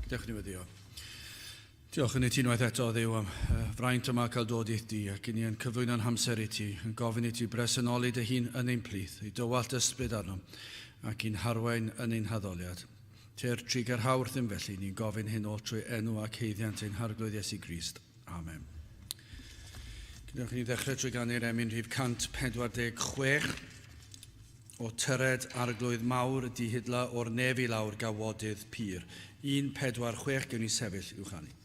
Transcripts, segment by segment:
Diolch ni wedi o. Diolch yn ei ti unwaith eto, Dduw, am fraint yma cael dod i'ch di, ac yn i'n cyflwyno'n hamser i ti, yn gofyn i ti bresynoli dy hun yn ein plith, i dywallt ysbryd arno, ac i'n harwain yn ein haddoliad. Te'r trig ar hawrth yn felly, ni'n gofyn hyn o trwy enw ac heiddiant ein harglwydd Iesu Grist. Amen. Gwnewch ni ddechrau trwy gannu'r emyn rhif 146 o tyred arglwydd mawr dihydla o'r nef i lawr gawodydd pyr. 146 gewn ni sefyll i'w chanu.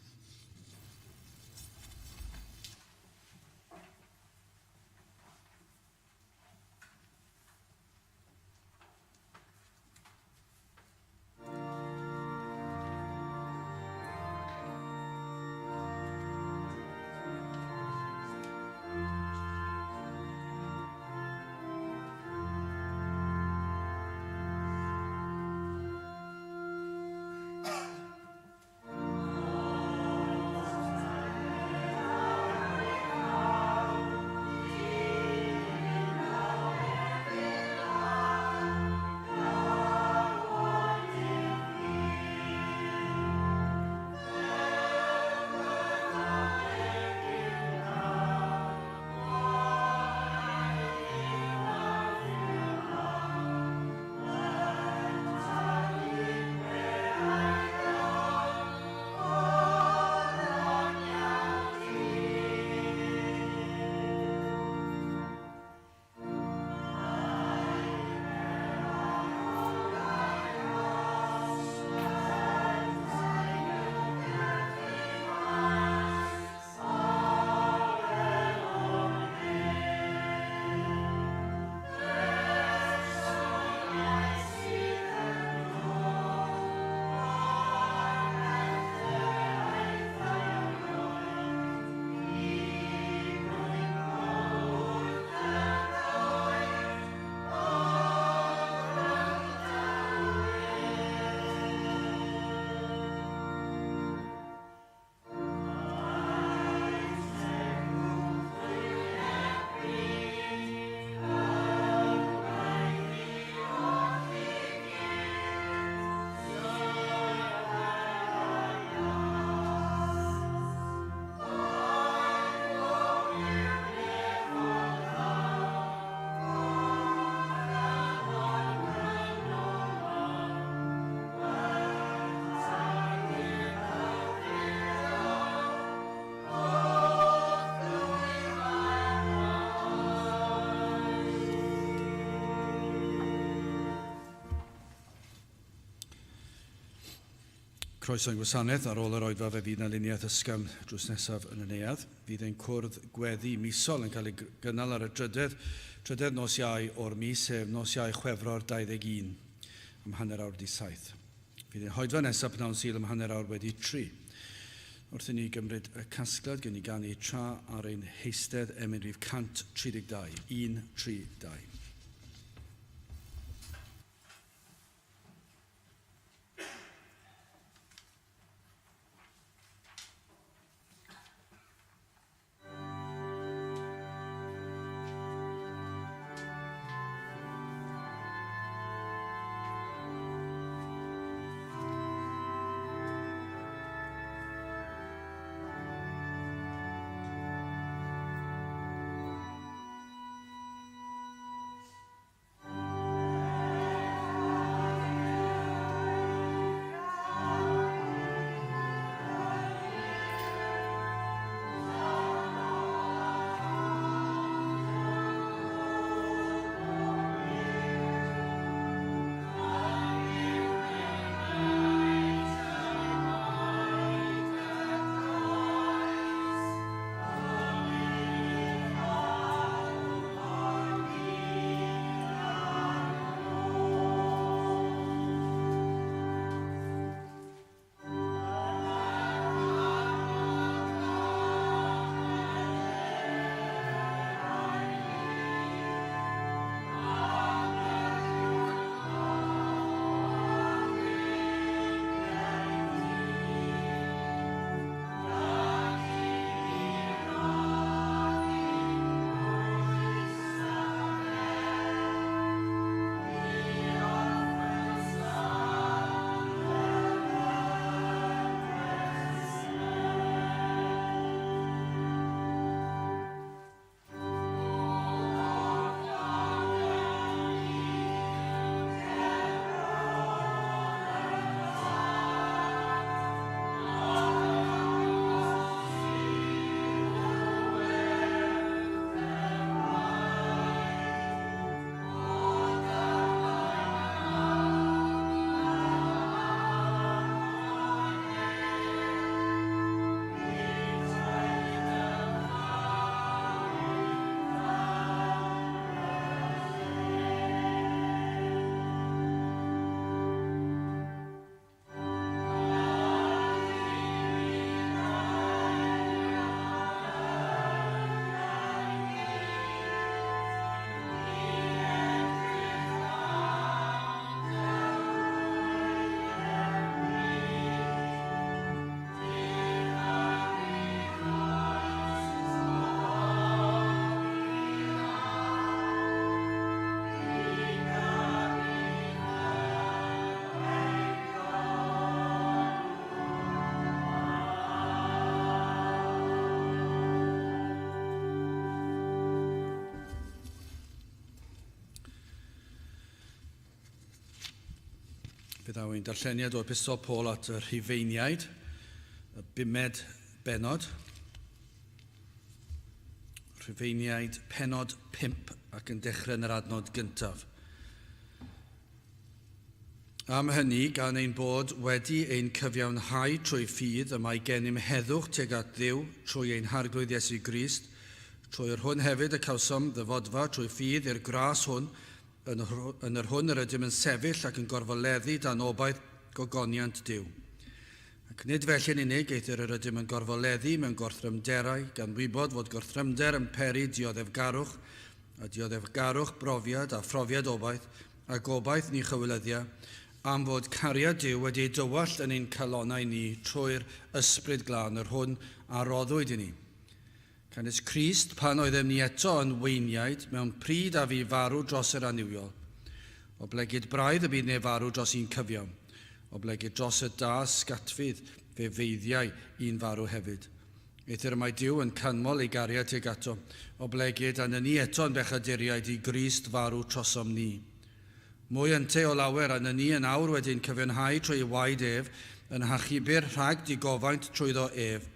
Croeso'n gwasanaeth ar ôl yr oedfa fe fydd na luniaeth ysgafn drws nesaf yn y neuadd. Fydd ein cwrdd gweddi misol yn cael ei gynnal ar y drydedd nos Iau o'r mis, sef nos Iau Chwefror 21 am hanner awr 7. Fydd ein hoedfa nesaf pnawn Sul am hanner awr wedi 3. Wrth i ni gymryd y casgliad, gen i ganu tra ar ein heistedd emyn rhif 132, 132. Byddaw ein darlleniad o epistol Paul at y Rhufeiniaid, y 5 benod. Rhufeiniaid penod 5 ac yn dechrau yn yr adnod gyntaf. Am hynny, gan ein bod wedi ein cyfiawnhau trwy ffydd y mae gennym heddwch tuag at Dduw trwy ein harglwydd Iesu Grist, trwy'r hwn hefyd y cawsom ddyfodfa trwy ffydd i'r gras hwn, yn yr hwn yr ydym yn sefyll ac yn gorfoleddu dan obaith gogoniant Duw. Ac nid felly'n unig eithir yr ydym yn gorfoleddu mewn gorthrymderau, gan wybod fod gorthrymder yn peri dioddefgarwch, a dioddefgarwch brofiad a phrofiad obaith, a gobaith ni chywilyddiau, am fod cariad Duw wedi dywallt yn ein calonau ni trwy'r ysbryd glân yr hwn a roddwyd i ni. Canis Crist pan oeddem ni eto yn weiniaid mewn pryd a fi farw dros yr aniwiol. O blegyd braidd y bydd ne farw dros un cyfiawn. O blegyd dros y da sgatfydd fe feiddiau un farw hefyd. Eithir mae Duw yn canmol ei gariad tuag ato. O blegyd a ni eto yn bechaduriaid i Grist farw trosom ni. Mwy ynte o lawer a ni yn awr wedi'n cyfiawnhau trwy waed ef yn hachubur rhag digofaint trwyddo ef.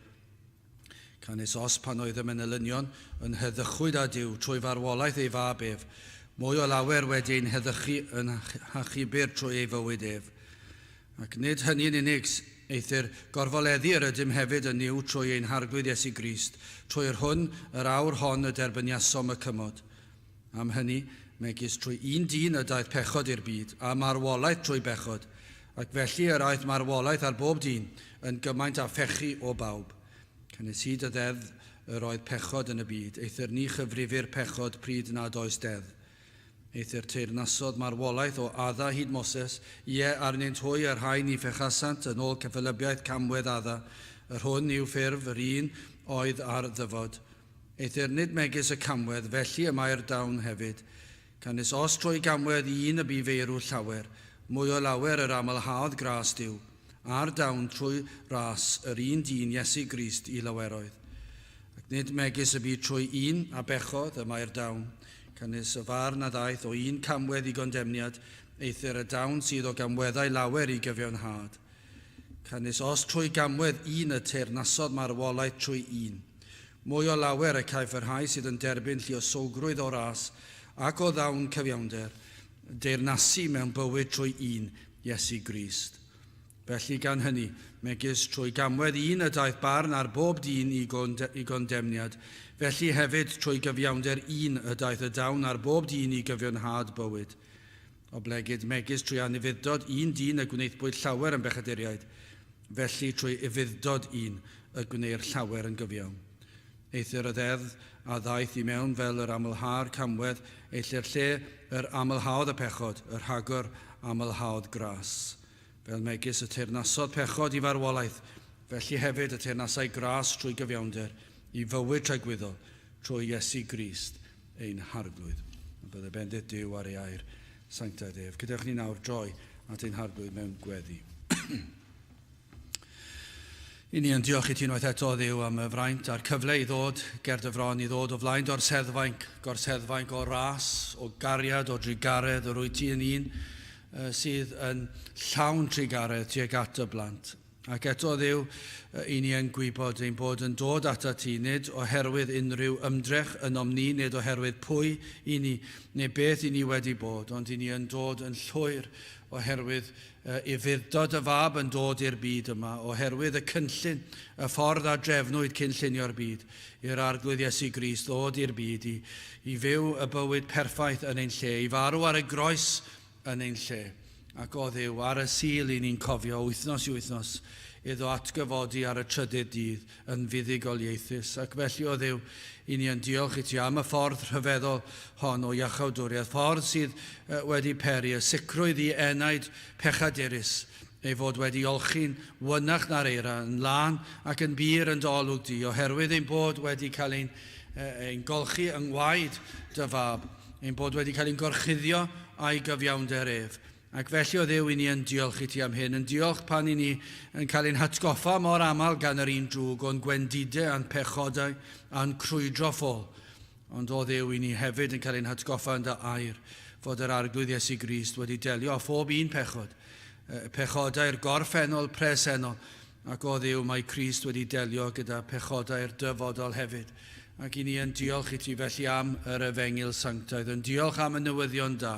Canis os pan oeddem yn elynion yn heddychwyd â Duw trwy farwolaeth ei fab ef, mwy o lawer wedi'n heddychu yn hachubur trwy ei fywyd ef. Ac nid hynny'n unig eithir gorfoleddu yr ydym hefyd yn niw trwy ein harglwydd Iesu Grist, trwy'r hwn yr awr hon y derbyniasom y cymod. Am hynny, megis trwy un dyn y daeth pechod i'r byd, a marwolaeth trwy bechod, ac felly yr aeth marwolaeth ar bob dyn yn gymaint a phechu o bawb. Canis hyd y ddedd yr oedd pechod yn y byd, eithir ni chyfrifir pechod pryd nad oes dedd. Eithir teyrnasodd marwolaeth o adda hyd Moses, arnynt hwy yr hain i phechasant yn ôl cyffelybiaeth camwedd adda, yr hwn yw ffurf yr un oedd ar ddyfod. Eithir nid megis y camwedd, felly y mae'r dawn hefyd. Canis os trwy gamwedd un y bu feirw llawer, mwy o lawer yr amlhaodd gras Duw, a'r dawn trwy ras yr un dyn Iesu Grist i laweroedd. Ac nid megis y byd trwy un a bechodd y mae'r dawn, canis y farn a ddaeth o un camwedd i gondemniad, eithir y dawn sydd o gamweddau lawer i gyfiawnhad. Canis os trwy gamwedd un y teyrnasodd marwolaeth trwy un. Mwy o lawer y caifyrhau sydd yn derbyn lluosogrwydd o ras ac o ddawn cyfiawnder, deyrnasu mewn bywyd trwy un Iesu Grist. Felly gan hynny, megis trwy gamwedd un y daeth barn ar bob dyn i gondemniad, felly hefyd trwy gyfiawnder un y daeth y dawn ar bob dyn i gyfiawnhad bywyd. O blegyd megis trwy anifuddod un dyn y gwneithbwyd llawer yn bechaduriaid, felly trwy ifuddod un y gwneir llawer yn gyfiawn. Eithir y ddedd a ddaeth i mewn fel yr amlhao'r camwedd, eithir lle yr amlhaodd y pechod, yr hagor amlhaodd gras. Fel megis y teyrnasodd pechod i farwolaeth, felly hefyd y teyrnasau gras trwy gyfiawnder, i fywyd tragwyddol trwy Iesu Grist ein harglwydd. Bydde bendith Duw ar ei air, sanctaidd ef. Gydewch ni nawr droi at ein harglwydd mewn gweddi. I ni yn diolch i ti unwaith eto Dduw am y fraint a'r cyfle i ddod, ger dy fron i ddod o flaen gorseddfainc o ras, o gariad, o drigaredd, o rwy ti yn un, sydd yn llawn trigaredd tuag at y blant. Ac eto Dduw, i ni yn gwybod ein bod yn dod ata ti, nid oherwydd unrhyw ymdrech ynom ni, nid oherwydd pwy i ni, neu beth i ni wedi bod, ond i ni yn dod yn llwyr oherwydd ifuddod y fab yn dod i'r byd yma, oherwydd y cynllun, y ffordd a drefnwyd cynllunio'r byd, i'r arglwydd Iesu Grist ddod i'r byd, i fyw y bywyd perffaith yn ein lle, i farw ar y groes yn ein lle. Ac o Dduw, ar y sil i ni'n cofio wythnos i wythnos, iddo atgyfodi ar y trydydd dydd yn fuddugoliaethus. Ac felly o Dduw, i ni yn diolch i ti am y ffordd rhyfeddol hon o iachawdwriaeth, ffordd sydd wedi peri, y sicrwydd i enaid pechadurus, ei fod wedi olchi'n wynach na'r eira, yn lan ac yn bir yn dolwg di, oherwydd ein bod wedi cael ein golchi yng ngwaed dy fab, ein bod wedi cael ein gorchuddio a'i gyfiawnder ef. Ac felly o Dduw i ni yn diolch i ti am hyn, yn diolch pan i ni yn cael ein hatgoffa mor aml gan yr un drwg o'n gwendidau a'n pechodau a'n crwydro ffôl. Ond o Dduw i ni hefyd yn cael ein hatgoffa yn dy air, fod yr arglwydd Iesu Grist wedi delio â phob un pechod, pechodau'r gorffennol presennol, ac o Dduw mae Crist wedi delio gyda pechodau'r dyfodol hefyd. Ac i ni yn diolch i ti felly am yr efengil sanctaidd, yn diolch am y newyddion da,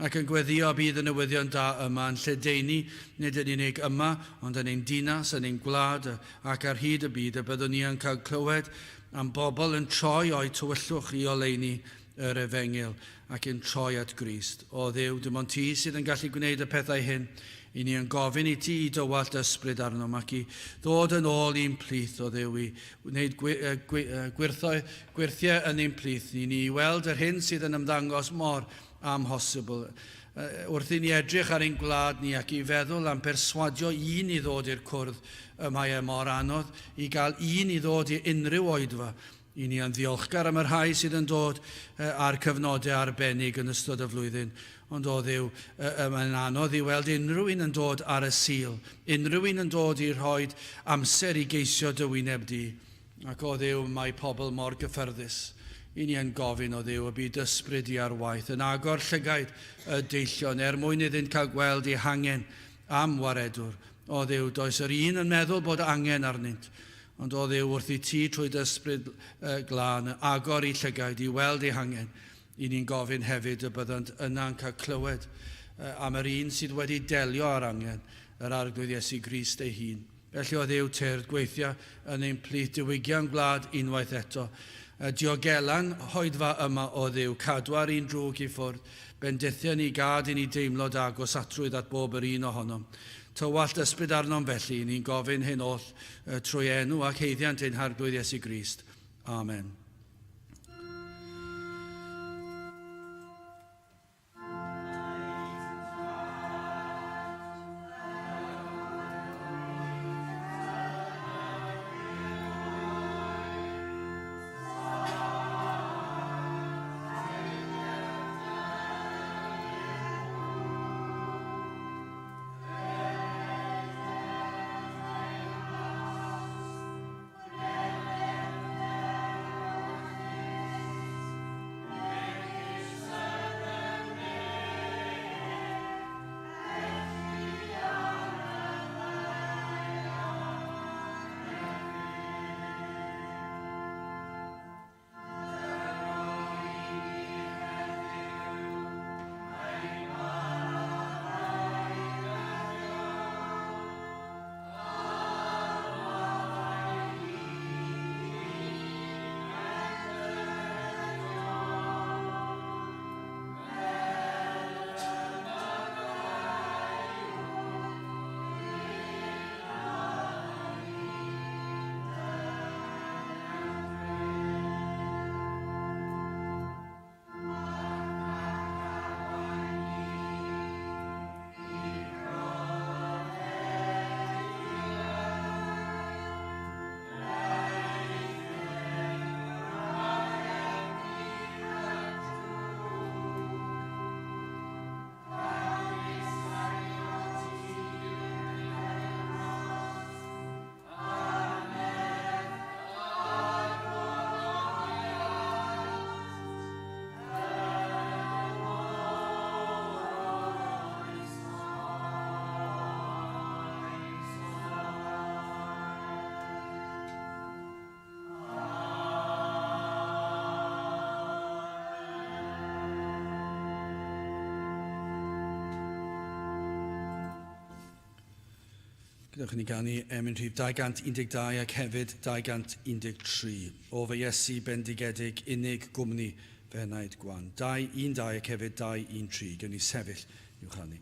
ac yn gweddio bydd y newyddion da yma yn lledaenu, nid yn unig yma, ond yn ein dinas, yn ein gwlad, ac ar hyd y byd, y byddwn ni yn cael clywed am bobl yn troi o'i tywyllwch i oleuni yr efengil ac yn troi at Grist. O Dduw, dim ond ti sydd yn gallu gwneud y pethau hyn, i ni yn gofyn i ti i dywallt ysbryd arnom ac i ddod yn ôl i'n plith, o Dduw, i wneud gwirthiau yn ein plith. I ni weld yr hyn sydd yn ymddangos mor amhosibl. Wrth i ni edrych ar ein gwlad ni ac i feddwl am perswadio un i ddod i'r cwrdd y mae mor anodd, i gael un i ddod i unrhyw oedfa. I ni yn ddiolchgar am yr rhai sydd yn dod ar cyfnodau arbennig yn ystod y flwyddyn. Ond o Dduw, mae'n anodd i weld unrhyw un yn dod ar y sil, unrhyw un yn dod i rhoi amser i geisio dy wyneb di. Ac o Dduw, mae pobl mor gyffyrddus. I ni yn gofyn o Dduw y byd ysbryd i ar waith, yn agor llygaid y deillion, mwyn iddynt cael gweld eu hangen am waredwr. O Dduw, does yr un yn meddwl bod angen arnynt, ond o Dduw wrth i ti trwy ysbryd glân, agor i llygaid i weld eu hangen. I ni'n gofyn hefyd y byddant yna'n cael clywed am yr un sydd wedi delio ar angen, yr arglwydd Iesu Grist ei hun. Felly o Dduw tyrd gweithio yn ein plith diwygian gwlad unwaith eto. Diogelan hoedfa yma o Dduw, cadw ar un drwg i ffwrdd, bendithiau ni gad i ni deimlo da gosatrwydd at bob yr un ohonom. Tywallt ysbryd arnom felly, ni'n gofyn hyn oll trwy enw ac heiddiant ein harglwydd Iesu Grist. Amen. Gydwch ni ganu emyn rhif 212 ac hefyd 213. O fy Iesu bendigedig unig gwmni fe wnaed gwan. 212 ac hefyd 213. Gyn ni sefyll i'w chanu.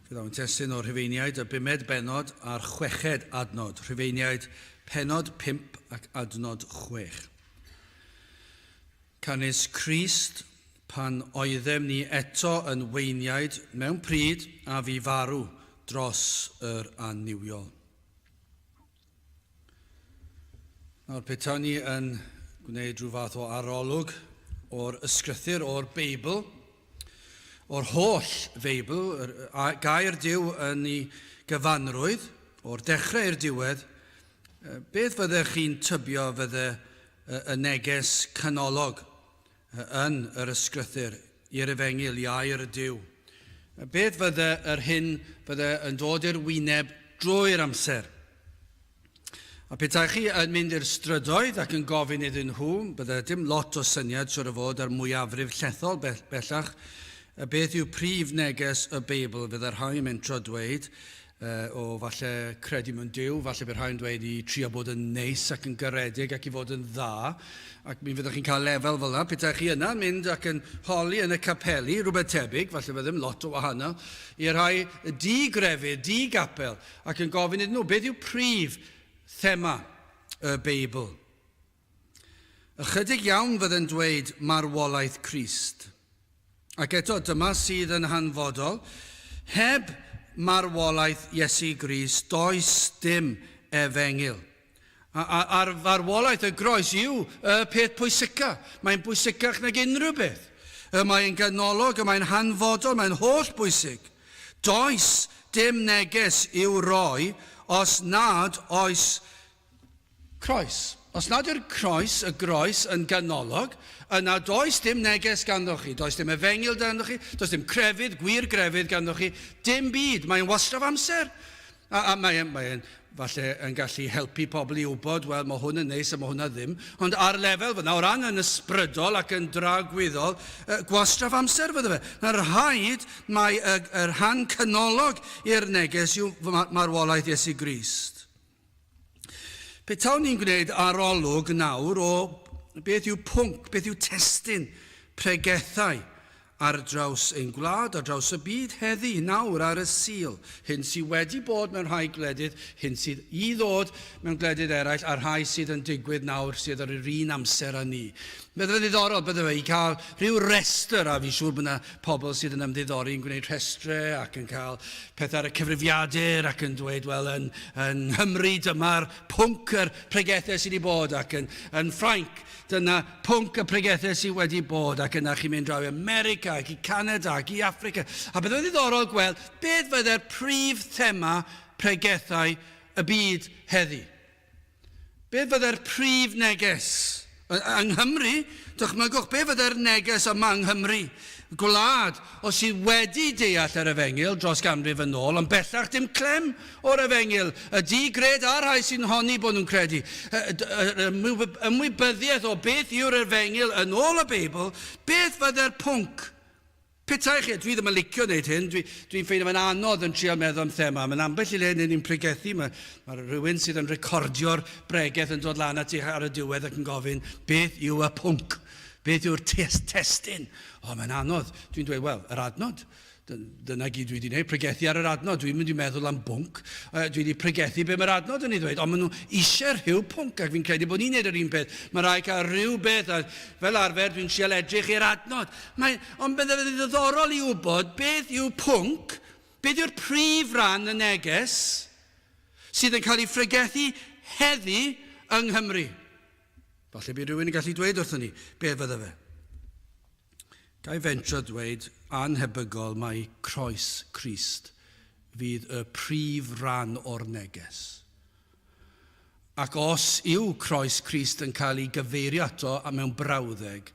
Gyda'n testyn o Rhufeiniaid y 5 benod a'r 6 adnod. Rhufeiniaid penod 5 ac adnod 6. Canis Crist pan oeddem ni eto yn weiniaid mewn pryd a fi farw dros yr anniwiol. Nawr, petai ni yn gwneud rhyw fath o arolwg o'r ysgrythyr o'r Beibl, o'r holl Feibl, gair Duw yn ei gyfanrwydd, o'r dechrau i'r diwedd, beth fyddech chi'n tybio fydde y neges canolog yn yr ysgrythyr i'r Efengil, Iair Duw? Beth fydde yr hyn fydde yn dod i'r wyneb drwy'r amser? A petai chi yn mynd i'r strydoedd ac yn gofyn iddyn nhw, bydde dim lot o syniad siwr o fod ar mwyafrif llethol bellach, beth yw prif neges y Beibl fydde'r rhai yn mynd tro dweud, o falle credu mewn Duw, falle bydd rhai'n dweud i trio bod yn neis ac yn garedig ac i fod yn dda, ac mi fyddwch chi'n cael lefel fel yna. Petai chi yna yn mynd ac yn holi yn y capeli, rhywbeth tebyg, falle bydd ddim lot o wahanol, i rhai di-grefydd, di-gapel, ac yn gofyn iddyn nhw, beth yw prif thema y Beibl? Ychydig iawn fydde'n dweud marwolaeth Crist. Ac eto, dyma sydd yn hanfodol, heb marwolaeth Iesu Grist, does dim Efengil. A'r farwolaeth y groes yw y peth pwysica. Mae'n bwysicach nag unrhyw beth. Mae'n ganolog, mae'n hanfodol, mae'n holl bwysig. Does dim neges i'w roi os nad oes croes. Os nad yw'r croes, y groes yn ganolog, yna does dim neges ganddoch chi, does dim Efengil ganddoch chi, does dim crefydd, gwir grefydd ganddoch chi, dim byd. Mae'n wastraf amser. A mae'n falle yn gallu helpu pobl i wybod, wel, mae hwn yn neis a mae hwnna ddim, ond ar lefel fyna, o ran yn ysbrydol ac yn dragwyddol, gwastraf amser fydde fe. Na'r rhaid mae yr rhan canolog i'r neges yw marwolaeth Iesu Grist. Petawn ni'n gwneud arolwg nawr o beth yw pwnc, beth yw testyn pregethau ar draws ein gwlad, ar draws y byd heddi, nawr ar y Sul. Hyn sydd wedi bod mewn rhai gwledydd, hyn sydd i ddod mewn gwledydd eraill, a'r rhai sydd yn digwydd nawr sydd ar yr un amser â ni. Bydde fe ddiddorol, bydde fe, i cael rhyw restr, a fi'n siŵr bod yna pobl sydd yn ymddiddori yn gwneud restrau ac yn cael pethau ar y cyfrifiadur ac yn dweud, wel, yn Nghymru dyma'r pwnc yr pregethau sydd wedi bod ac yn Ffrainc dyna pwnc y pregethau sydd wedi bod ac yna chi'n mynd draw i America ac i Canada ac i Africa. A bydde fe ddiddorol gweld beth fydde'r prif thema pregethau y byd heddi. Beth fydde'r prif neges? Yng Nghymru, dychmygwch, be fydde'r neges yma yng Nghymru? Gwlad o sydd wedi deall yr Efengil dros ganrif yn ôl, ond bellach dim clem o'r Efengil. Y di-gred a'r rhai sy'n honni bod nhw'n credu. Ymwybyddiaeth o beth yw'r Efengil yn ôl y Beibl, beth fydde'r pwnc? Petai chi, dwi ddim yn licio wneud hyn, dwi'n ffeindio fe'n anodd yn trio meddwl am thema. Mae'n ambell i le ni'n pregethu, mae rhywun sydd yn recordio'r bregeth yn dod lan at eich ar y diwedd ac yn gofyn, beth yw y pwnc? Beth yw'r testyn? O, mae'n anodd. Dwi'n dweud, wel, yr adnod. Dyna gyd dwi wedi gwneud, pregethu ar yr adnod. Dwi'n mynd i meddwl am bwnc. Dwi wedi pregethu be mae'r adnod yn ei ddweud. Ond maen nhw eisiau rhyw pwnc, ac fi'n credu bod ni'n neud yr un peth. Mae rai cael rhyw beth, a fel arfer dwi'n sial edrych i'r adnod. Ond bydde fe ddiddorol i wybod beth yw pwnc, beth yw'r prif ran y neges sydd yn cael ei phregethu heddi yng Nghymru. Falle bydd rhywun yn gallu dweud wrthyn ni, beth fydde fe? Gai fentro dweud, anhebygol mai croes Crist fydd y prif ran o'r neges. Ac os yw croes Crist yn cael ei gyfeirio ato a mewn brawddeg,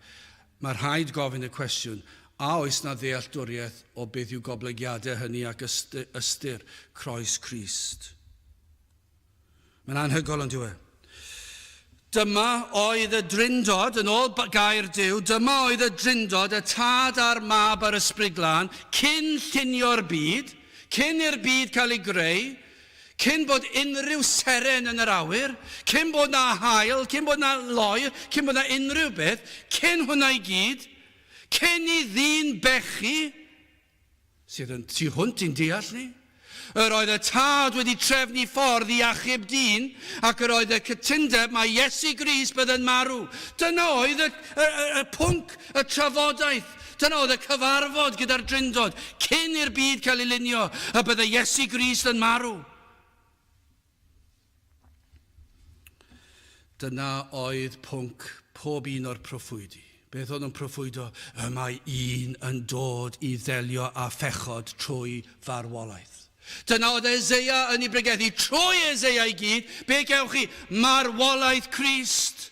mae rhaid gofyn y cwestiwn, a oes na ddealltwriaeth o beth yw goblygiadau hynny ac ystyr croes Crist. Mae'n anhygol yn diwedd. Dyma oedd y drindod, yn ôl gair Duw, dyma oedd y drindod, y tad a'r mab a'r ysbryd glân, cyn llunio'r byd, cyn i'r byd cael ei greu, cyn bod unrhyw seren yn yr awyr, cyn bod na haul, cyn bod na loer, cyn bod na unrhyw beth, cyn hwnna i gyd, cyn i ddyn bechu, sydd yn tu hwnt i'n deall ni. Yr oedd y tad wedi trefnu ffordd i achub dyn, ac yr oedd y cytundeb mae Iesu Grist bydde'n marw. Dyna oedd y pwnc, y trafodaeth. Dyna oedd y cyfarfod gyda'r drindod, cyn i'r byd cael ei lunio, y bydde Iesu Grist yn marw. Dyna oedd pwnc pob un o'r proffwydi. Beth oedd nhw'n proffwydo? Y mae un yn dod i ddelio â phechod trwy farwolaeth. Dyna oedd Eseia yn ei bregethu, trwy Eseia i gyd, be gewch chi? Marwolaeth Crist.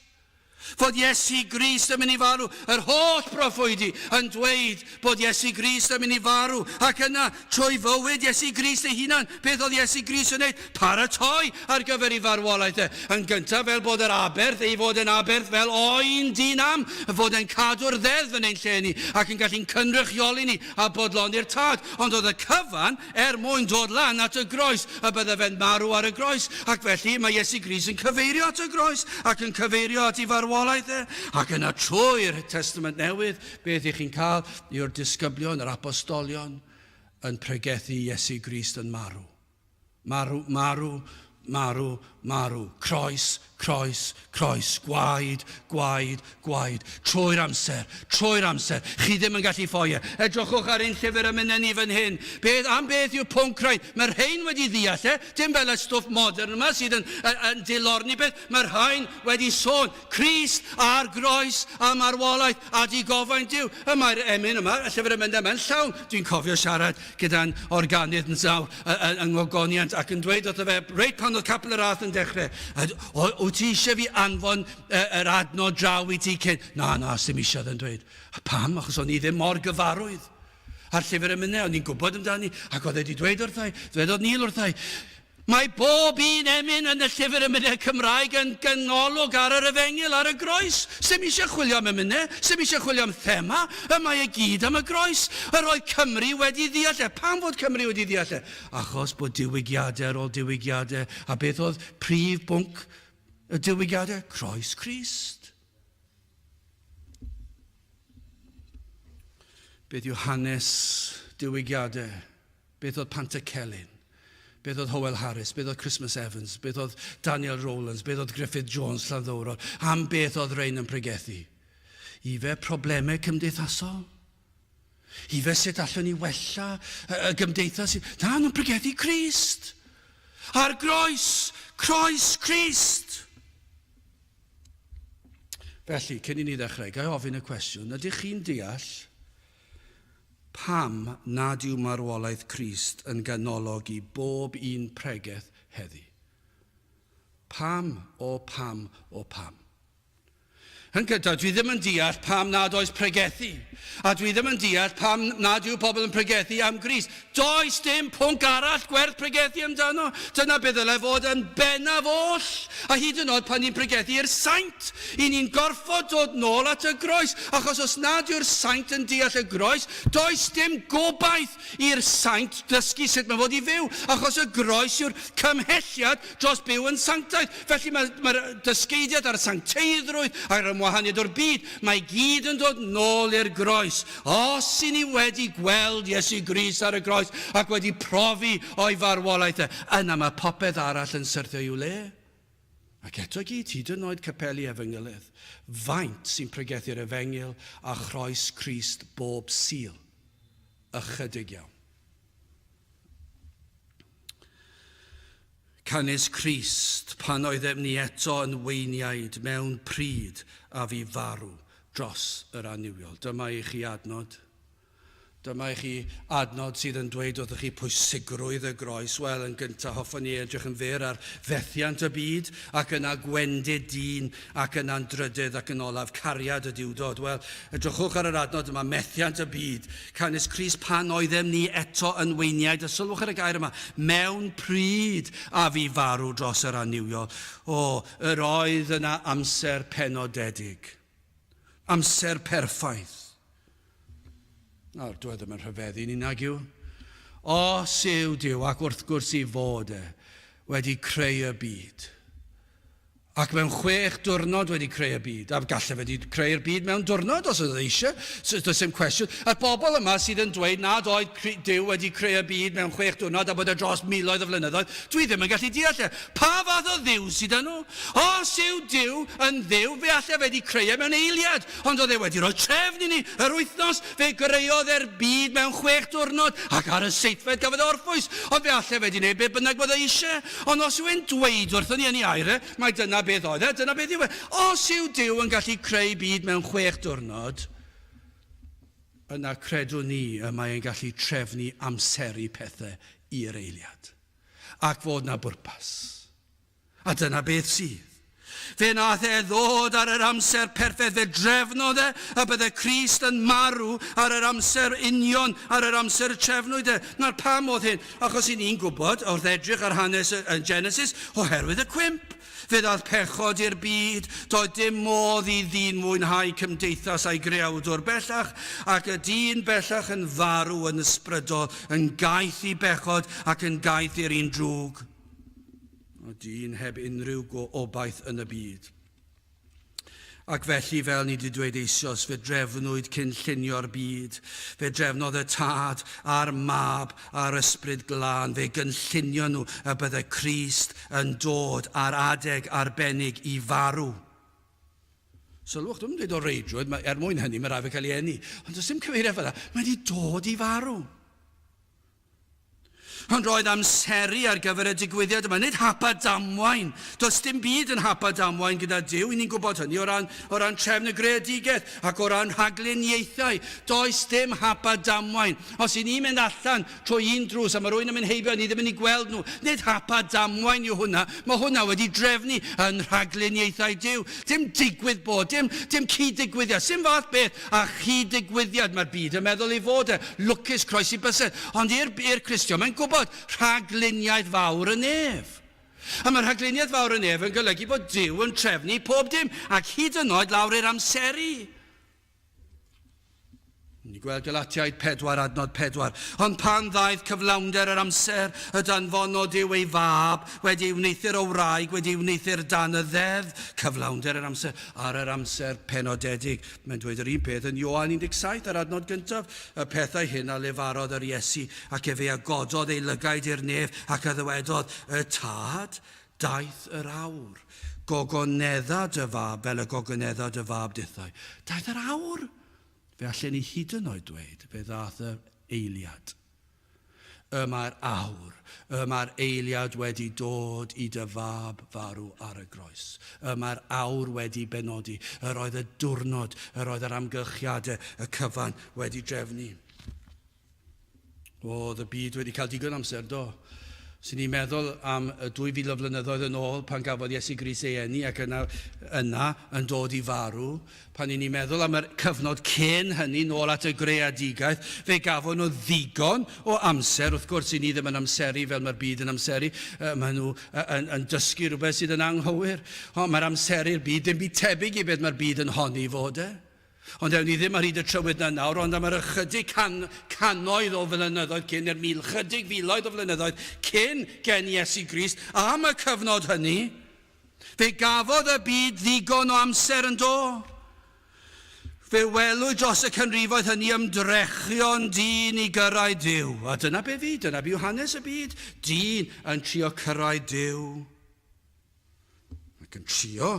Fod Iesu Grist yn mynd i farw. Yr holl proffwydi yn dweud bod Iesu Grist yn mynd i farw. Ac yna, trwy fywyd Iesu Grist ei hunan, beth oedd Iesu Grist yn gwneud? Paratoi ar gyfer ei farwolaeth. Yn gyntaf fel bod yr aberth, ei fod yn aberth fel oen dynam, fod yn cadw'r ddeddf yn ein lle ni, ac yn gallu'n cynrychioli ni a bodloni'r tad. Ond oedd y cyfan, mwyn dod lan at y groes, a bydde fe'n marw ar y groes. Ac felly mae Iesu Grist yn cyfeirio at y groes, ac yn cyfeirio at ei farwolaeth. Ac yna trwy'r Testament Newydd, beth ych chi'n cael yw'r disgyblion, yr apostolion, yn pregethu Iesu Grist yn marw. Marw, marw, marw, marw. Croes, croes, croes. Gwaed, gwaed, gwaed. Trwy'r amser, trwy'r amser. Chi ddim yn gallu ffoi. Edrychwch ar un llyfr y mynd ni fan hyn. Am beth yw pwnc rhaid? Mae'r rhain wedi ddeall, dim fel y stwff modern yma sydd yn dilorni beth. Mae'r rhain wedi sôn. Crist a'r groes a marwolaeth a di gofain Dyw. Mae'r emyn yma, y llyfr y mynd yma'n llawn. Dwi'n cofio siarad gyda'n organydd yn sawl yng Ngogoniant ac yn dweud oedd fe, reit pan oedd capel y Rhath yn dechrau, wyt ti eisiau fi anfon yr adnod draw i ti cyn? Na, sy'n eisiau yn dweud. Pam? Achos o'n i ddim mor gyfarwydd. A'r llyfr y mynd, o'n i'n gwybod amdani, ac oedd wedi dweud wrthai, dwedodd Neil wrthai, mae bob un emyn yn y llyfr y mynd Cymraeg yn ganolog ar yr efengil, ar y groes. Sym eisiau chwilio am emynau, sym eisiau chwilio am thema, mae gyd am y groes. Yr oedd Cymru wedi ddeall. Pam fod Cymru wedi ddeall? Achos bod diwygiadau ar ôl diwygiadau. A beth oedd prif bwnc y diwygiadau? Croes Crist. Beth yw hanes diwygiadau? Beth oedd Pantycelyn? Beth oedd Howell Harris, beth oedd Christmas Evans, beth oedd Daniel Rowlands, beth oedd Griffith Jones Lladdowrol, am beth oedd rhain yn pregethu. I fe problemau cymdeithasol. I fe sut allwn ni wella y gymdeithas. Na, nhw'n pregethu Crist. A'r groes, croes Crist. Felly, cyn i ni ddechrau, gai ofyn y cwestiwn, ydych chi'n deall pam nad yw marwolaeth Crist yn ganolog i bob un pregeth heddi? Pam, o pam, o pam? Yn gyda, dwi ddim yn deall pam nad oes pregethu. A dwi ddim yn deall pam nad yw pobl yn pregethu am Grist. Does dim pwnc arall gwerth pregethu amdano. Dyna beth ddyle fod yn bennaf oll. A hyd yn oed pan ni'n pregethu i'r saint. I ni'n gorfod dod nôl at y groes. Achos os nad yw'r saint yn deall y groes, does dim gobaith i'r saint dysgu sut mae fod i fyw. Achos y groes yw'r cymhelliad dros byw yn sanctaeth. Felly mae'r dysgeidiad a'r sancteiddrwydd a'r ymwahaniad o'r byd, mae gyd yn dod nôl i'r groes. Os i ni wedi gweld Iesu Grist ar y groes ac wedi profi o'i farwolaeth, yna mae popeth arall yn syrthio i'w le. Ac eto gyd, hyd yn oed capelu efengylydd, faint sy'n pregethu'r efengyl a chroes Crist bob sul, ychydig iawn. Canes Crist pan oeddem ni eto yn weiniaid mewn pryd a fi farw dros yr aniwiol. Dyma i chi adnod. Dyma i chi adnod sydd yn dweud wrthych chi pwysigrwydd y groes. Wel, yn gyntaf, hoffwn ni edrych yn fyr ar fethiant y byd, ac yna gwendid dyn, ac yna'n drydydd, ac yn olaf cariad y diwdod. Wel, edrychwch ar yr adnod yma, methiant y byd. Canes Crist pan oeddem ni eto yn weiniaid. A sylwch ar y gair yma, mewn pryd a fi farw dros yr aniwiol. Yr oedd yna amser penodedig. Amser perffaith. Nawr, dwi ddim yn rhyfeddu ni nag yw. Os yw Dyw, ac wrth gwrs i fod wedi creu y byd, Ac mewn 6 diwrnod wedi creu y byd. A gallai wedi creu'r byd mewn diwrnod os oedd eisiau. So, does dim cwestiwn. A'r bobl yma sydd yn dweud nad oedd Duw wedi creu y byd mewn 6 diwrnod a bod e dros miloedd o flynyddoedd, dwi ddim yn gallu deall. Pa fath o dduw sydd yn nhw? Os yw Duw yn dduw, fe allai wedi creu mewn eiliad. Ond oedd e wedi rhoi trefn i ni yr wythnos. Fe greuodd e'r byd mewn 6 diwrnod ac ar y 7fed gafodd orffwys. Ond fe allai wedi gwneud be bynnag bod e eisiau. Ond os yw'n dweud wrthon ni yn ei air, mae dyna beth oedd e, dyna beth yw e. Os yw Duw yn gallu creu byd mewn 6 diwrnod, yna credwn ni y mae e'n gallu trefnu amseru pethau i'r eiliad. Ac fod na bwrpas. A dyna beth sydd. Fe nath e ddod ar yr amser perffaith, fe drefnodd e a bydde Crist yn marw ar yr amser union, ar yr amser trefnwyd e. Na'r pam oedd hyn, achos i ni'n gwybod wrth edrych ar hanes yn Genesis, oherwydd y cwymp. Fe ddaeth pechod i'r byd, doedd dim modd i ddyn mwynhau cymdeithas a'i greawdwr bellach, ac y dyn bellach yn farw yn ysbrydol, yn gaeth i bechod ac yn gaeth i'r un drwg. O dyn heb unrhyw obaith yn y byd. Ac felly, fel ni wedi dweud eisoes, fe drefnwyd cynllunio'r byd. Fe drefnodd y tad a'r mab a'r ysbryd glân. Fe gynllunio nhw y bydde Crist yn dod ar adeg arbennig i farw. Sylwch, dwi'n dweud o reidrwydd, mwyn hynny, mae rai fe cael ei eni. Ond does dim cyfeiriad fel yna, mae wedi dod i farw. Ond roedd amseru ar gyfer y digwyddiad yma, nid hapa damwain. Does dim byd yn hapa damwain gyda Duw. I ni'n gwybod hynny o ran trefn y greadigaeth ac o ran rhagluniaethau. Does dim hapa damwain. Os i ni'n mynd allan trwy un drws a mae rwy'n yn mynd heibio, ni ddim yn ei gweld nhw. Nid hapa damwain yw hwnna. Mae hwnna wedi drefnu yn rhagluniaethau Duw. Dim digwydd bod, dim cyd-digwyddiad. Sim fath beth a chyd-digwyddiad mae'r byd yn meddwl i fod e. Lwcus croesi bysedd. Ond i'r Cristion, mae'n gwybod rhagluniaeth fawr yn ef. A mae rhagluniaeth fawr yn ef yn golygu bod Duw yn trefnu pob dim ac hyd yn oed lawr i'r amseru. Ni gweld Galatiaid 4 adnod 4. Ond pan ddaeth cyflawnder yr amser, y danfonod Duw ei fab, wedi wneithio'r o wraig, wedi wneithio'r dan y ddedd, cyflawnder yr amser, ar yr amser penodedig. Mae'n dweud yr un peth yn Ioan 17 ar adnod gyntaf, y pethau hyn a lefarodd yr Iesu, ac efe agododd ei lygaid i'r nef, ac a ddywedodd, y tad, daeth yr awr. Gogonedda dy fab, fel y gogonedda dy fab dithau. Daeth yr awr. Fe allan ni hyd yn oed dweud, fe ddaeth y eiliad. Yma'r awr, yma'r eiliad wedi dod i dy fab farw ar y groes. Yma'r awr wedi benodi, yr oedd y diwrnod, yr oedd yr amgylchiadau, y cyfan wedi drefnu. Oedd y byd wedi cael digon amser, do. Sy'n ni'n meddwl am 2000 o flynyddoedd yn ôl pan gafodd Iesu Grist ei eni ac yna yn dod i farw. Pan ni'n meddwl am y cyfnod cyn hynny nôl at y greadigaeth, fe gafon nhw ddigon o amser. Wrth gwrs, i ni ddim yn amseru fel mae'r byd yn amseru. Maen nhw yn dysgu rhywbeth sydd yn anghywir. Ond mae'r amseru'r byd ddim byd tebyg i beth mae'r byd yn honni fod e. Ond ewn ni ddim ar hyd y trywydd na nawr, ond am yr ychydig cannoedd o flynyddoedd cyn, chydig filoedd o flynyddoedd cyn gen Iesu Grist, am y cyfnod hynny, fe gafodd y byd ddigon o amser yn do. Fe welwyd dros y canrifoedd hynny ymdrechion dyn i gyrraedd Duw. A dyna be fi, dyna byw hanes y byd. Dyn yn trio cyrraedd Duw. Ac yn trio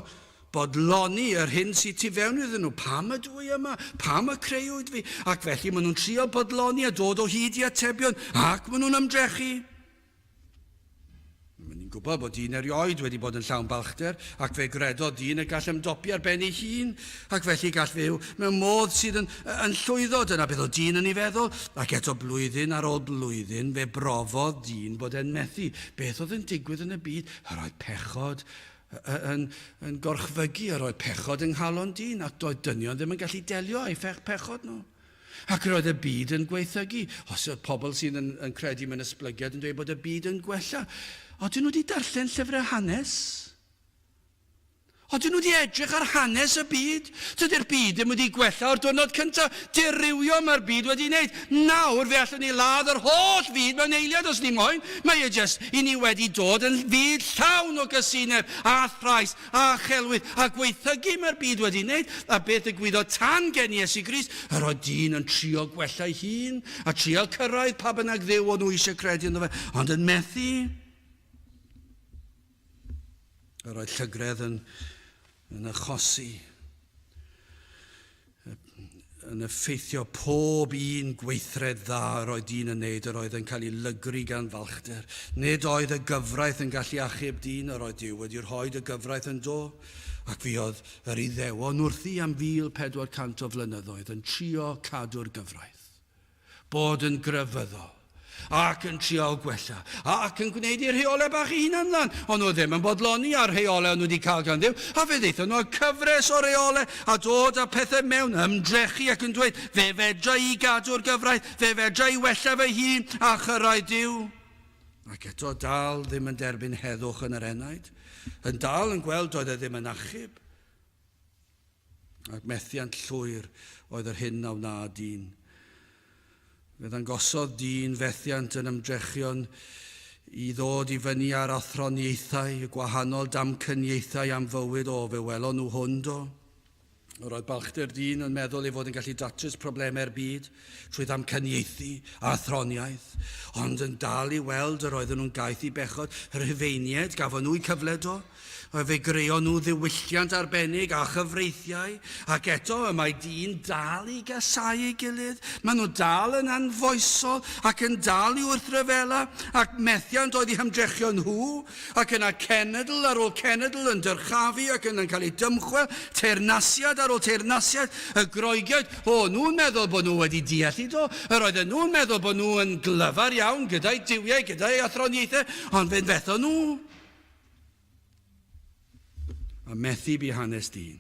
bodloni yr hyn sydd tu fewn iddyn nhw. Pam ydw i yma? Pam y creuwyd fi? Ac felly maen nhw'n trio bodloni a dod o hyd i atebion ac maen nhw'n ymdrechu. Maen nhw'n gwybod bod dyn erioed wedi bod yn llawn balchder ac fe gredodd dyn y gall ymdopi ar ben ei hun ac felly gall fyw mewn modd sydd yn llwyddo. Dyna beth o dyn yn ei feddwl ac eto blwyddyn ar ôl blwyddyn fe brofodd dyn bod e'n methu. Beth oedd yn digwydd yn y byd? Yr oedd pechod yn gorchfygu, yr oedd pechod yng nghalon dyn ac doedd dynion ddim yn gallu delio â'i pechod nhw. Ac roedd y byd yn gweithygu. Os oedd pobl sydd yn credu mewn esblygiad yn dweud bod y byd yn gwella. Oedden nhw wedi darllen llyfrau hanes? Oedden nhw wedi edrych ar hanes y byd. Tydi'r byd ddim wedi gwella o'r diwrnod cyntaf. Dirywio mae'r byd wedi wneud. Nawr fe allwn ni ladd yr holl fyd mewn eiliad os ni moyn. Mae e jyst i ni wedi dod yn fyd llawn o gysineb a thrais a chelwydd a gweithygu mae'r byd wedi wneud. A beth y gwyddo tan gen Iesu Grist, yr oedd dyn yn trio gwella ei hun a trio cyrraedd pa bynnag ddew o'n nhw eisiau credu ynddo fe, ond yn methu. Yr oedd llygredd yn achosi, yn effeithio pob un gweithred dda yr oedd dyn yn neud, yr oedd yn cael ei lygru gan falchder. Nid oedd y gyfraith yn gallu achub dyn, yr oedd Duw wedi rhoi y gyfraith yn do, ac fi oedd yr Iddewon wrthi am 1400 o flynyddoedd yn trio cadw'r gyfraith, bod yn grefyddol, ac yn trio gwella, ac yn gwneud i'r rheolau bach ei hunan lan. Ond nhw ddim yn bodloni ar rheolau nhw wedi cael gan Dduw, a fe ddeithon nhw cyfres o rheolau a dod â pethau mewn, ymdrechu ac yn dweud, fe fedra i gadw'r gyfraith, fe fedra i wella fe hun a chyrraedd Dduw. Ac eto dal ddim yn derbyn heddwch yn yr enaid, yn dal yn gweld doedd e ddim yn achub. Ac methiant llwyr oedd yr hyn a wna dyn. Fe ddangosodd dyn fethiant yn ymdrechion i ddod i fyny ar athroniaethau, gwahanol damcyniaethau am fywyd. O, fe welon nhw hwn do. Roedd balchder dyn yn meddwl ei fod yn gallu datrys problemau'r byd trwy ddamcyniaethu a athroniaeth, ond yn dal i weld yr oedden nhw'n gaeth i bechod. Yr Rhufeiniaid gafon nhw i cyfle do. Fe greu nhw ddiwylliant arbennig a chyfreithiau, ac eto y mae dyn dal i gasau ei gilydd. Maen nhw dal yn anfoesol ac yn dal i wrthryfela, ac methiant oedd i hymdrechio nhw, ac yna cenedl ar ôl cenedl yn dyrchafu ac yn cael ei dymchwel, teyrnasiad ar ôl teyrnasiad, y groegiaid. Nhw'n meddwl bod nhw wedi deall i do, yr oedden nhw'n meddwl bod nhw yn glyfar iawn gyda'i diwiau, gyda'i athroniaethau, ond fe'n fetho nhw. A methu bu hanes dyn.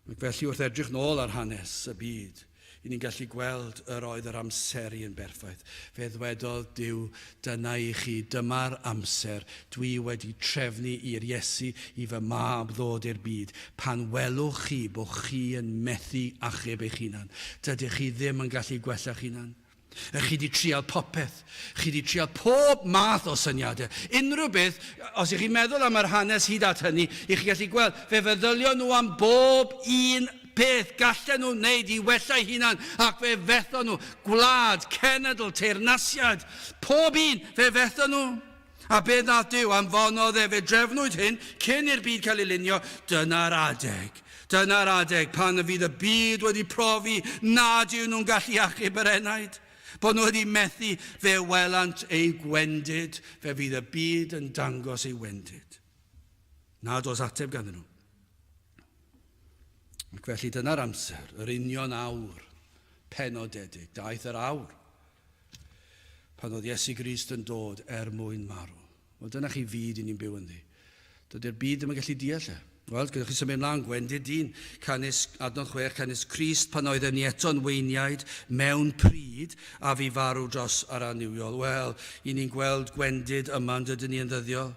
Ac felly wrth edrych nôl ar hanes y byd, i ni'n gallu gweld yr oedd yr amseru yn berffaith. Fe ddwedodd Duw, dyna i chi, dyma'r amser dwi wedi trefnu i'r Iesu i fy mab ddod i'r byd, pan welwch chi bod chi yn methu achub eich hunan. Dydych chi ddim yn gallu gwella'ch hunan. Chi wedi trial popeth. Chi wedi trial pob math o syniadau. Unrhyw beth, os ych chi'n meddwl am yr hanes hyd at hynny, i'ch chi gallu gweld, fe feddylion nhw am bob un peth gallen nhw wneud i wella hunan, ac fe fetho nhw gwlad, cenedl, teyrnasiad, pob un, fe fetho nhw. A beth nath Duw anfonodd fe drefnwyd hyn, cyn i'r byd cael ei lunio, dyna'r adeg. Dyna'r adeg pan y fydd y byd wedi profi nad yw nhw'n gallu achub yr enaid. Bod nhw wedi methu fe welant ei gwendid, fe fydd y byd yn dangos ei wendid. Nad oes ateb ganddyn nhw. Ac felly dyna'r amser, yr union awr, penodedig, daeth yr awr, pan oedd Iesu Grist yn dod mwyn marw. Wel, dyna chi fyd i ni'n byw ynddi. Dydy'r byd ddim yn gallu deall e. Wel, gyda chi symud mlaen, gwendid dyn, adnodd 6, canis Crist pan oedd ni eto'n weiniaid mewn pryd a fi farw dros ar aniwiol. Wel, i ni'n gweld gwendid yma'n dydyn ni yn ddyddiol.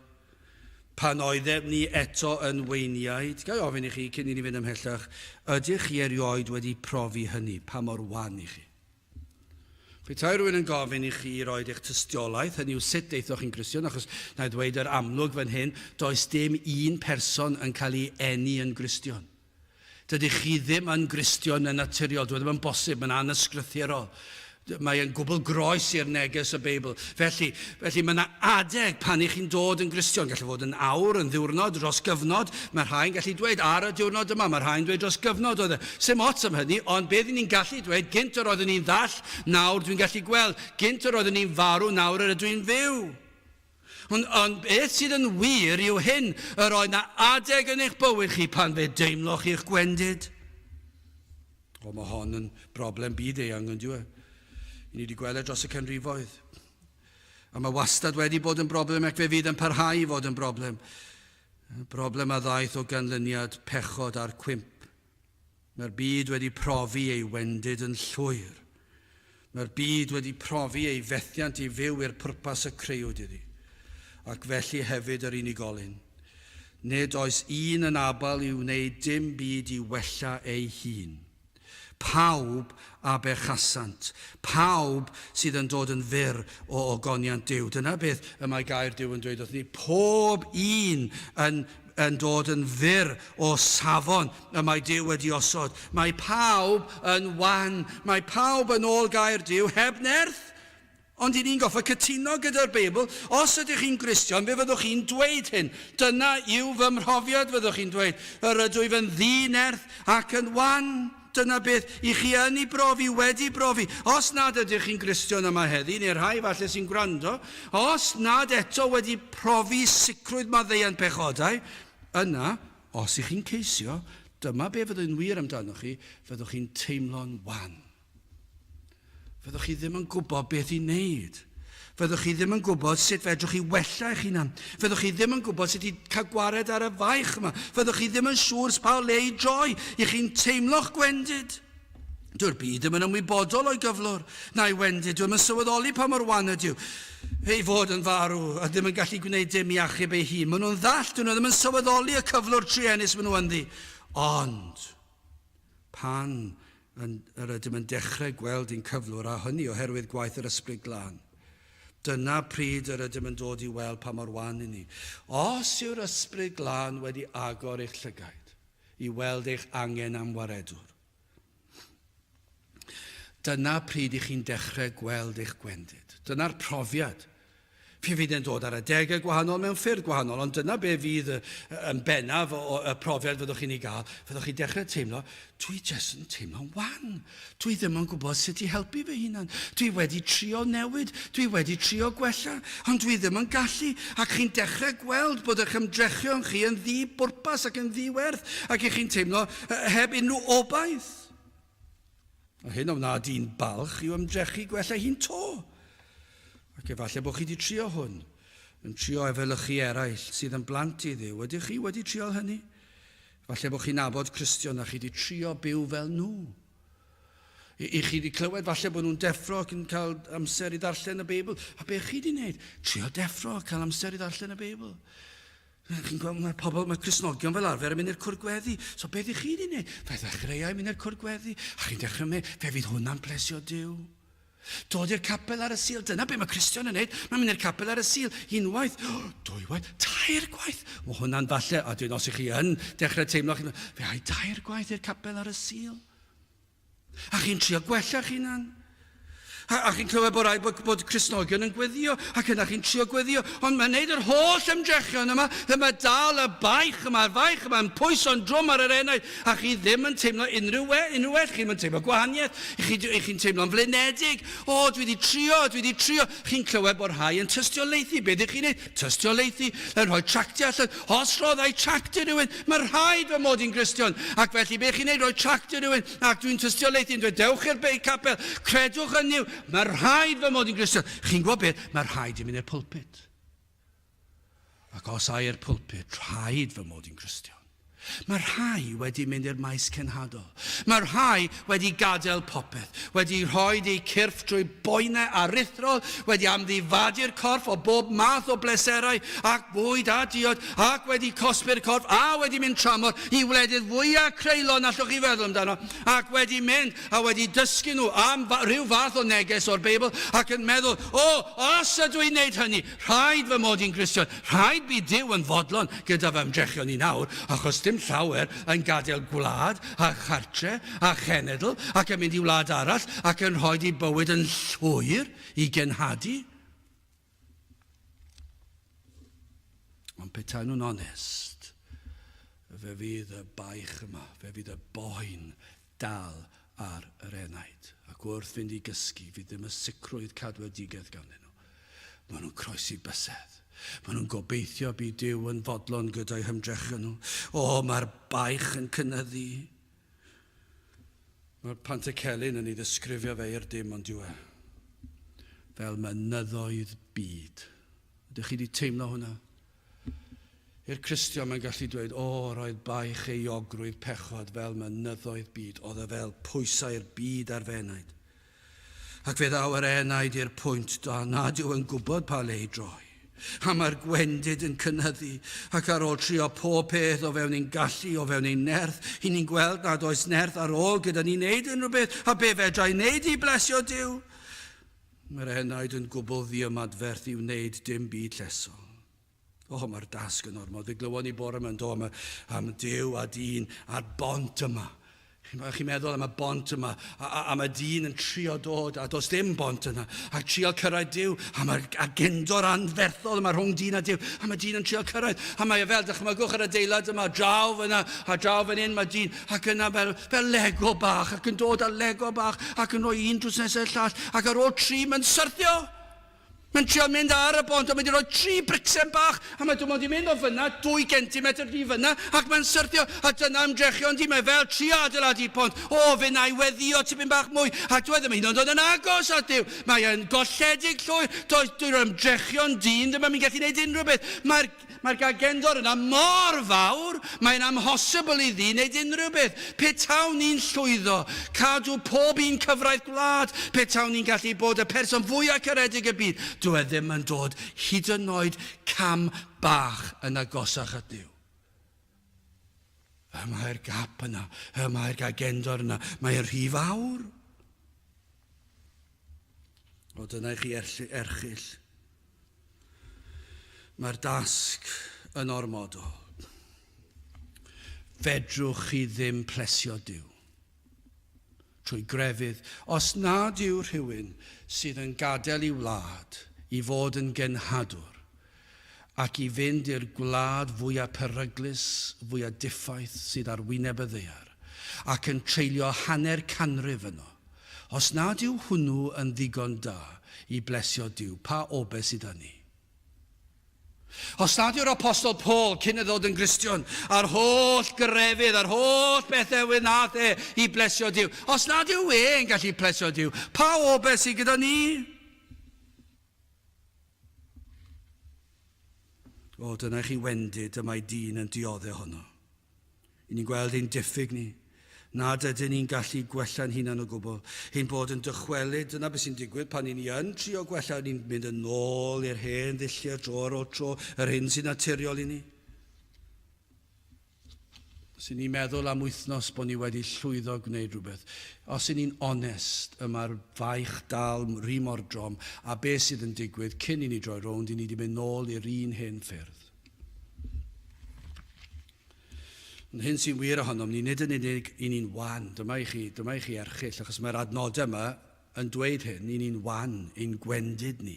Pan oedd ni eto yn weiniaid, gael ofyn i chi cyn i ni fynd ymhellach, ydych chi erioed wedi profi hynny, pa mor wan i chi? Petai rhywun yn gofyn i chi roed eich tystiolaeth, hynny yw sut deithoch chi'n Gristion, achos na i ddweud yr amlwg fan hyn, does dim un person yn cael ei eni yn Gristion. Dydych chi ddim yn Gristion yn naturiol, dwi ddim yn bosib, mae'n anysgrythurol. Mae e'n gwbl groes i'r neges y Beibl. Felly mae yna adeg pan i chi'n dod yn Gristion. Gallu fod yn awr, yn ddiwrnod, dros gyfnod. Mae'r rhain gallu dweud ar y diwrnod yma. Mae'r rhain dweud dros gyfnod oedd e. Sym ots am hynny, ond beth ni'n gallu dweud, gynt yr oeddwn ni'n ddall, nawr dwi'n gallu gweld. Gynt yr oeddwn ni'n farw, nawr yr ydw i'n fyw. Ond beth sydd yn wir yw hyn, yr oedd na adeg yn eich bywyd chi pan fe deimloch i'ch gwendid. O, mae hon yn broblem byd eang yn diwedd. I ni wedi gweld dros y canrifoedd. A mae wastad wedi bod yn broblem ac fe fydd yn parhau i fod yn broblem. Broblem a ddaeth o ganlyniad pechod a'r cwymp. Mae'r byd wedi profi ei wendid yn llwyr. Mae'r byd wedi profi ei fethiant i fyw i'r pwrpas y creuwyd iddi. Ac felly hefyd yr unigolyn. Nid oes un yn abal i wneud dim byd i wella ei hun. Pawb a berchasant. Pawb sydd yn dod yn fyr o ogoniant Duw. Dyna beth y mae gair Duw yn dweud wrth ni. Pob un yn dod yn fyr o safon y mae Duw wedi osod. Mae pawb yn wan. Mae pawb yn ôl gair Duw heb nerth. Ond i ni'n goffa cytuno gyda'r Beibl, os ydych chi'n Gristion, fe fyddwch chi'n dweud hyn. Dyna yw fy mhrofiad, fyddwch chi'n dweud. Yr ydw i fy'n ddinerth ac yn wan. Dyna beth i chi yn ei brofi, wedi brofi. Os nad ydych chi'n Gristion yma heddi, neu'r rhai falle sy'n gwrando, os nad eto wedi profi sicrwydd maddeuant pechodau, yna, os ych chi'n ceisio, dyma be fyddw'n wir amdanoch chi, fyddwch chi'n teimlo'n wan. Fyddwch chi ddim yn gwybod beth i wneud. Fyddwch chi ddim yn gwybod sut fedrwch chi wella eich hunan. Fyddwch chi ddim yn gwybod sut i cael gwared ar y faich yma. Fyddwch chi ddim yn siŵr pa le i droi. I chi'n teimlo'ch gwendid. Dyw'r byd ddim yn ymwybodol o'i gyflwr. Na'i wendid, dwi'n yn sylweddoli pa mor wan ydyw. Ei fod yn farw a ddim yn gallu gwneud dim i achub ei hun. Maen nhw'n ddall, dyn nhw ddim yn sylweddoli y cyflwr trienus maen nhw ynddi. Ond, pan yr ydym yn dechrau gweld i'n cyflwr a hynny oherwydd gwaith yr ysbryd glân. Dyna pryd yr ydym yn dod i weld pa mor wan i ni. Os yw'r ysbryd glân wedi agor eich llygaid i weld eich angen am waredwr, dyna pryd i chi'n dechrau gweld eich gwendid. Dyna'r profiad. Fe fydd yn dod ar adegau gwahanol mewn ffyrdd gwahanol, ond dyna be fydd yn bennaf o y profiad fyddwch chi'n ei gael. Fyddwch chi dechrau teimlo, dwi jyst yn teimlo'n wan. Dwi ddim yn gwybod sut i helpu fy hunan. Dwi wedi trio newid, dwi wedi trio gwella, ond dwi ddim yn gallu. Ac chi'n dechrau gweld bod eich ymdrechion chi yn ddi-bwrpas ac yn ddi-werth, ac chi'n teimlo heb unrhyw obaith. A hyn o wna di'n balch i'w ymdrechu gwella hi'n to. Ac efallai bod chi wedi trio hwn, yn trio efelychu eraill sydd yn blant i Dduw. Ydych chi wedi trio hynny? Efallai bod chi'n nabod Cristion a chi wedi trio byw fel nhw. I chi wedi clywed falle bod nhw'n deffro ac yn cael amser i ddarllen y Beibl. A be chi wedi wneud? Trio deffro a cael amser i ddarllen y Beibl. Chi'n gweld mae Cristnogion fel arfer yn mynd i'r cwrdd-gweddi. So beth i chi wedi wneud? Fe ddechrau mynd i'r cwrdd-gweddi. A chi'n dechrau mynd, fe fydd hwnna'n plesio Duw. Dod i'r capel ar y sil. Dyna be mae Cristion yn neud. Mae'n mynd i'r capel ar y sil. Unwaith, dwywaith, tair gwaith. Mae hwnna'n falle, a dwi'n os i chi yn dechrau teimlo, fe hai tair gwaith i'r capel ar y sil. A chi'n trio gwella chi'n hunan. A chi'n clywed bod Cristnogion yn gweddio, ac yna chi'n trio gweddio, ond mae'n neud yr holl ymdrechion yma, mae dal y baich yma, y faich yma, yn pwyso'n drwm ar yr enaid, a chi ddim yn teimlo unrhyw well, chi'n teimlo gwahaniaeth, chi'n teimlo'n flinedig, dwi wedi trio, chi'n clywed bod rhai yn tystiolaethu, beth ydych chi'n neud? Tystiolaethu, yn rhoi tractiau allan, os roddau tractiau rhywun, mae rhaid fy mod i'n Gristion, ac felly beth chi'n neud, rhoi tractiau rhywun, ac dwi'n tystiolaethu, yn dweud, dewch i'r capel, credwch yn niw. Mae rhaid fy mod i'n Gristion. Chi'n gwybod beth? Mae rhaid i mynd i'r pwlpit. Ac os ai'r pwlpit, rhaid fy mod i'n Gristion. Mae rhai wedi mynd i'r maes cenhadol. Mae rhai wedi gadael popeth, wedi rhoi ei cyrff drwy boenau aruthrol, wedi amddifadu'r corff o bob math o bleserau, ac bwyd a diod, ac wedi cosbi'r corff, a wedi mynd tramor i wledydd fwyaf creulon allwch chi feddwl amdano, ac wedi mynd a wedi dysgu nhw am rhyw fath o neges o'r Beibl, ac yn meddwl, os ydw i'n neud hynny, rhaid fy mod i'n Gristion, rhaid bu Duw yn fodlon gyda fy ymdrechion i nawr, achos dim llawer yn gadael gwlad a chartre a chenedl ac yn mynd i wlad arall ac yn rhoi i bywyd yn llwyr i genhadu. Ond petai nhw'n onest, fe fydd y baich yma, fe fydd y boen dal ar yr enaid. Ac wrth fynd i gysgu, fydd ddim y sicrwydd cadwedigaeth ganddyn nhw. Maen nhw'n croesi bysedd. Maen nhw'n gobeithio bydd Duw yn fodlon gyda'i hymdrechion nhw. Mae'r baich yn cynyddu. Mae'r Pantycelyn yn ei ddisgrifio fe i'r dim ond diwe. Fel mynyddoedd byd. Ydych chi wedi teimlo hwnna? I'r Cristion mae'n gallu dweud, roedd baich ei ogrwydd pechod fel mynyddoedd byd. Oedd e fel pwysau'r byd ar fenaid. Ac fe ddaw yr enaid i'r pwynt nad yw yn gwybod pa le i droi. A mae'r gwendid yn cynyddu, ac ar ôl trio pob peth o fewn ein gallu, o fewn ein nerth, i ni'n gweld nad oes nerth ar ôl gyda ni'n neud unrhyw beth, a be fedra i wneud i blesio Duw? Mae'r enaid yn gwbl ddiamadferth i wneud dim byd llesol. Mae'r dasg yn ormod. Fe glywon ni bore yma'n dod am Duw a dyn a'r bont yma. Chi'n meddwl am y bont yma, a mae dyn yn trio dod, a does dim bont yna, a trio cyrraedd Duw, a mae'r agendor anferthol yma rhwng dyn a Duw, a mae dyn yn trio cyrraedd, a mae fel, dychmygwch yr adeilad yma, draw fyna, a draw fan hyn, mae dyn, ac yna fel Lego bach, ac yn dod â Lego bach, ac yn rhoi un drws nesaf llall, ac ar ôl 3 mae'n syrthio. Mae'n trio mynd ar y bont, a mae'n rhoi 3 bricsen bach, a mae'n dwi'n mynd o fyna, 2 centimetr di fyna, ac mae'n syrthio, a dyna ymdrechion di, mae fel trio adeiladu pont. Fe na i weddio tipyn bach mwy, a dwi ddim hyd yn dod yn agos at Duw. Mae'n golledig llwyr, dwi'n ymdrechion dyn, dyma mi'n gallu gwneud unrhyw beth. Mae'r gagendor yna mor fawr, mae'n amhosibl i ddi wneud unrhyw beth. Pe tawn ni'n llwyddo, cadw pob un cyfraith gwlad, pe tawn ni'n gallu bod y person fwyaf caredig y byd, dyw e ddim yn dod hyd yn oed cam bach yn agosach at Duw. Mae'r gap yna, mae'r gagendor yna, mae'r rhy fawr. Dyna i chi erchyll. Mae'r dasg yn ormodol. Fedrwch chi ddim plesio Duw trwy grefydd, os nad yw rhywun sydd yn gadael i wlad i fod yn genhadwr ac i fynd i'r gwlad fwyaf peryglus, fwyaf diffaith sydd ar wyneb y ddaear, ac yn treulio hanner canrif yno. Os nad yw hwnnw yn ddigon da i blesio Duw, pa obe sydd â ni? Os nad yw'r apostol Paul cyn y ddod yn Gristion, a'r holl grefydd, a'r holl bethau wnaeth i blesio Duw, os nad yw e'n gallu blesio Duw, pa obe sydd gyda ni? Dyna chi wendid y mae dyn yn dioddau honno. I ni'n gweld ein diffyg ni. Nad ydyn ni'n gallu gwella'n hunan o gwbl. Ein bod yn dychwelyd, dyna beth sy'n digwydd pan ni'n yn trio gwella, ni'n mynd yn ôl i'r hen ddilliau tro ar ôl tro, yr hyn sy'n naturiol i ni. Os ni'n meddwl am wythnos bod ni wedi llwyddo gwneud rhywbeth, os ni'n onest, mae'r faich dal rhy mor drom, a beth sydd yn digwydd cyn i ni droi rownd, i ni wedi mynd nôl i'r un hen ffyrdd. Ond hyn sy'n wir ohonom ni, nid yn unig i ni'n wan, dyma i chi erchyll, achos mae'r adnodau yma yn dweud hyn, i ni'n wan, i'n gwendid ni.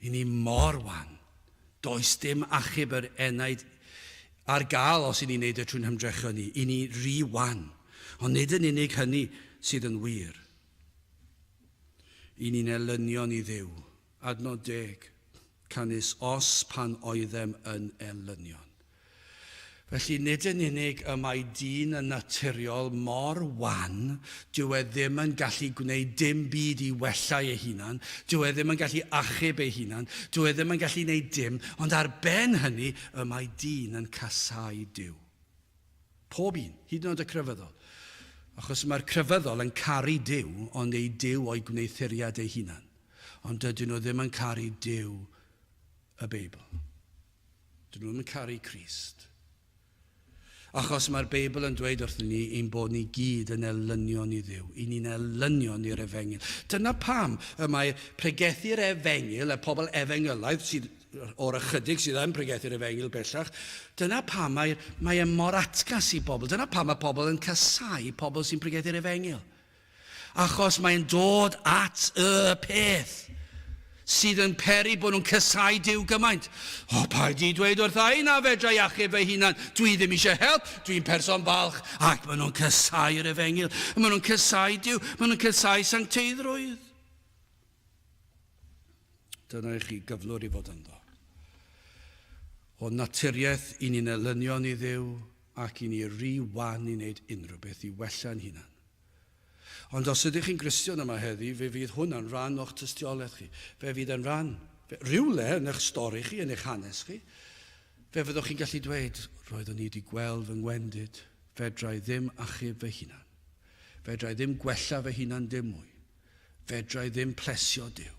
I ni mor wan. Does dim achub yr enaid ar gael os i ni'n neud y trwy'n hymdrecho ni. I ni rhy wan. Ond nid yn unig hynny sydd yn wir. I ni'n elynion i Dduw. Adnod 10, canys os pan oeddem yn elynion. Felly nid yn unig y mae dyn yn naturiol mor wan, dyw e ddim yn gallu gwneud dim byd i wella ei hunan, dyw e ddim yn gallu achub ei hunan, dyw e ddim yn gallu gwneud dim, ond ar ben hynny y mae dyn yn casau Duw. Pob un, hyd yn oed y crefyddol. Achos mae'r crefyddol yn caru Duw, ond ei Duw o'i gwneithuriad ei hunan. Ond dydyn nhw ddim yn caru Duw y Beibl. Dydyn nhw ddim yn caru Crist. Achos mae'r Beibl yn dweud wrthyn ni ein bod ni gyd yn elynion i Dduw. I ni'n elynion i'r Efengil. Dyna pam y mae pregethu'r Efengil, y pobl Efengylaidd sydd o'r ychydig sydd yn pregethu'r Efengil bellach, dyna pam mae mor atgas i bobl. Dyna pam mae pobl yn casau pobl sy'n pregethu'r Efengil. Achos mae'n dod at y peth sydd yn peri bod nhw'n casau Duw gymaint. Paid i dweud wrth na fedra i achub ei hunan. Dwi ddim eisiau help, dwi'n person falch. Ac maen nhw'n casau'r Efengil. Maen nhw'n casau Duw, maen nhw'n casau sancteiddrwydd. Dyna i chi gyflwr i fod ynddo. O naturiaeth i ni'n elynion i Dduw ac i ni rhy wan i wneud unrhyw beth i wella'n hunan. Ond os ydych chi'n Gristion yma heddi, fe fydd hwnna'n rhan o'ch tystiolaeth chi. Fe fydd yn rhan, rhywle yn eich stori chi, yn eich hanes chi. Fe fyddwch chi'n gallu dweud, roeddwn ni wedi gweld fy ngwendid, fedrai ddim achub fy hunan. Fedrai ddim gwella fy hunan dim mwy. Fedrai ddim plesio Duw.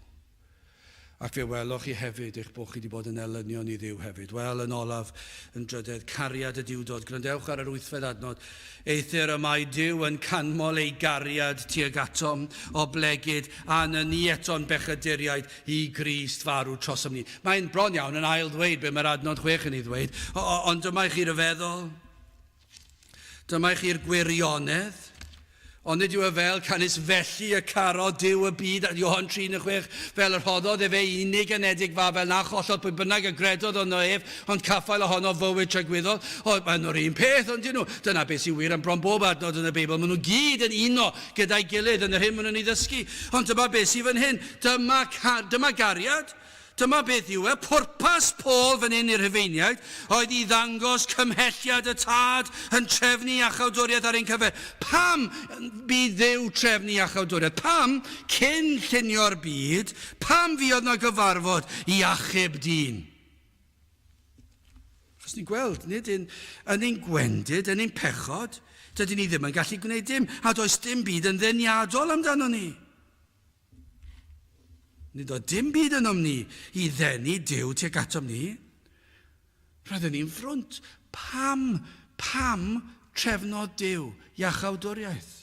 Ac fe welwch chi hefyd eich bod chi wedi bod yn elynion i Dduw hefyd. Wel, yn olaf, yn drydydd, cariad y diwdod. Grandewch ar yr 8fed adnod. Eithir y mae Dduw yn canmol ei gariad tuag atom o blegyd a na ni eto'n bechaduriaid i Grist farw trosom ni. Mae'n bron iawn yn ail ddweud be mae'r adnod 6 yn ei ddweud. Ond dyma chi'r feddwl. Dyma chi'r gwirionedd. Ond nid yw e fel canis felly y caro Duw y byd, Iohan 3:6, fel yr hoddodd e fe unig yn edig fa fel na chollodd pwy bynnag y gredodd o'n ef, ond caffael ohono fywyd tragwyddodd. O, maen nhw'r un peth, ond dyn nhw. Dyna beth sy'n wir yn bron bob adnod yn y Beibl. Maen nhw gyd yn uno gyda'i gilydd yn yr hyn maen nhw'n ei ddysgu. Ond dyma beth sy'n fan hyn. Dyma gariad. Dyma beth yw e, pwrpas Paul fan hyn i'r Rhufeiniaid oedd i ddangos cymhelliad y tad yn trefnu achawdwriaeth ar ein cyfer. Pam bydd Dduw trefnu achawdwriaeth? Pam cyn llunio'r byd, pam fuodd na gyfarfod i achub dyn? Achos ni'n gweld, nid yn ein gwendid, yn ein pechod, dydyn ni ddim yn gallu gwneud dim, a does dim byd yn ddeniadol amdano ni. Nid o dim byd yn ni i ddenu Duw tuag atom ni. Roedden ni'n ffrwnt. Pam trefnodd Duw iachawdwriaeth?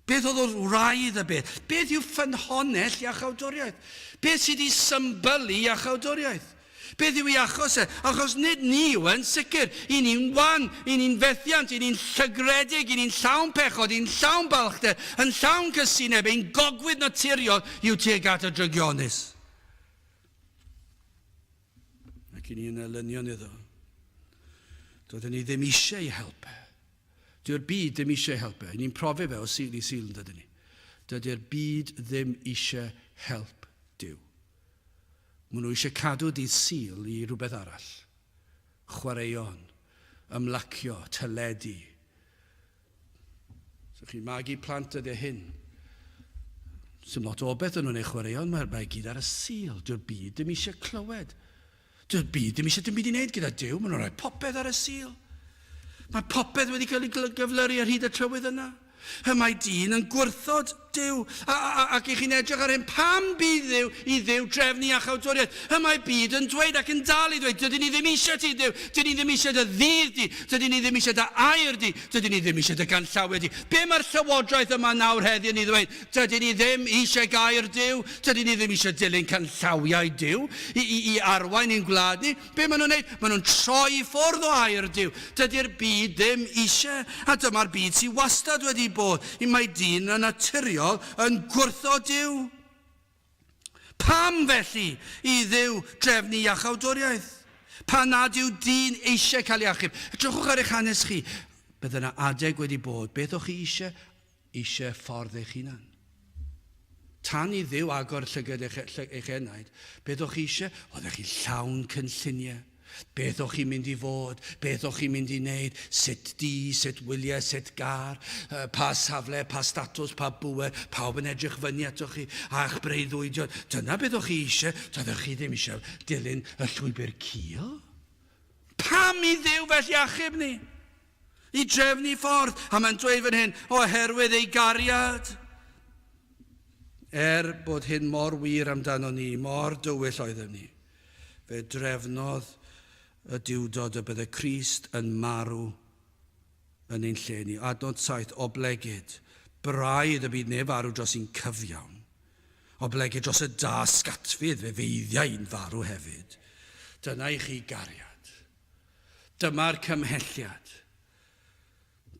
Beth oedd o'r raidd y beth? Beth yw ffynhonnell iachawdwriaeth? Beth sydd wedi symbolu iachawdwriaeth? Beth yw ei achos e? Achos nid ni yw yn sicr. I ni'n wan, i ni'n fethiant, i ni'n llygredig, i ni'n llawn pechod, i ni'n llawn balchder, yn llawn cysineb, ein gogwydd naturiol yw tuag at y drygionus. Ac i ni'n elynion iddo. Doedden ni ddim eisiau ei helpu. Dyw'r byd ddim eisiau helpu. Ni'n profi fe o sil i sil yn dydyn ni. Dydy'r byd ddim eisiau help Duw. Maen nhw eisiau cadw dydd sil i rhywbeth arall. Chwaraeon, ymlacio, teledu. So chi'n magu plant ydy hyn. Sym lot o beth yn nhw'n ei chwaraeon, mae gyd ar y sil. Dyw'r byd ddim eisiau clywed. Dyw'r byd ddim eisiau dim byd i wneud gyda Duw. Maen nhw'n rhoi popeth ar y sil. Mae popeth wedi cael ei gyflyru ar hyd y trywydd yna. Mae dyn yn gwrthod Duw. Ac i chi'n edrych ar hyn, pam bydd Dduw i Dduw drefnu achawdwriaeth? Mae byd yn dweud ac yn dal i dweud, dydyn ni ddim eisiau ti Dduw, dydyn ni ddim eisiau dy ddydd di, dydyn ni ddim eisiau dy air di, dydyn ni ddim eisiau dy ganllawiau di. Be mae'r llywodraeth yma nawr heddiw ni ddweud? Dydyn ni ddim eisiau gair Duw, dydyn ni ddim eisiau dilyn canllawiau Duw i arwain i'n gwlad ni. Be maen nhw'n neud? Maen nhw'n troi i ffwrdd o air Duw. Dydy'r byd ddim eisiau, a dyma'r byd sy'n wastad wedi bod. I mae dyn yn naturiol yn gwrthod Duw. Pam felly i Dduw drefnu iachawdwriaeth? Pa nad yw dyn eisiau cael ei achub? Edrychwch ar eich hanes chi. Bydd yna adeg wedi bod. Beth o'ch chi eisiau? Eisiau ffordd eich hunan. Tan i Dduw agor llygad eich enaid. Beth o'ch chi eisiau? Oeddech chi llawn cynlluniau. Beth o'ch chi'n mynd i fod, beth o'ch chi'n mynd i wneud, sut di, sut wyliau, sut gar, pa safle, pa statws, pa bwer, pawb yn edrych fyny atoch chi, a'ch breuddwydion. Dyna beth o'ch chi eisiau, doeddech chi ddim eisiau dilyn y llwybr cul. Pam i Dduw felly achub ni? I drefnu ffordd, a mae'n dweud fan hyn, oherwydd ei gariad. Bod hyn mor wir amdano ni, mor dywyll oeddwn ni, fe drefnodd y diwdod y bydde Crist yn marw yn ein lle ni. Adnod 7, o blegyd. Braidd y bydd neb farw dros ein cyfiawn. O blegyd dros y dasgatfydd fe feiddiau'n farw hefyd. Dyna i chi gariad. Dyma'r cymhelliad.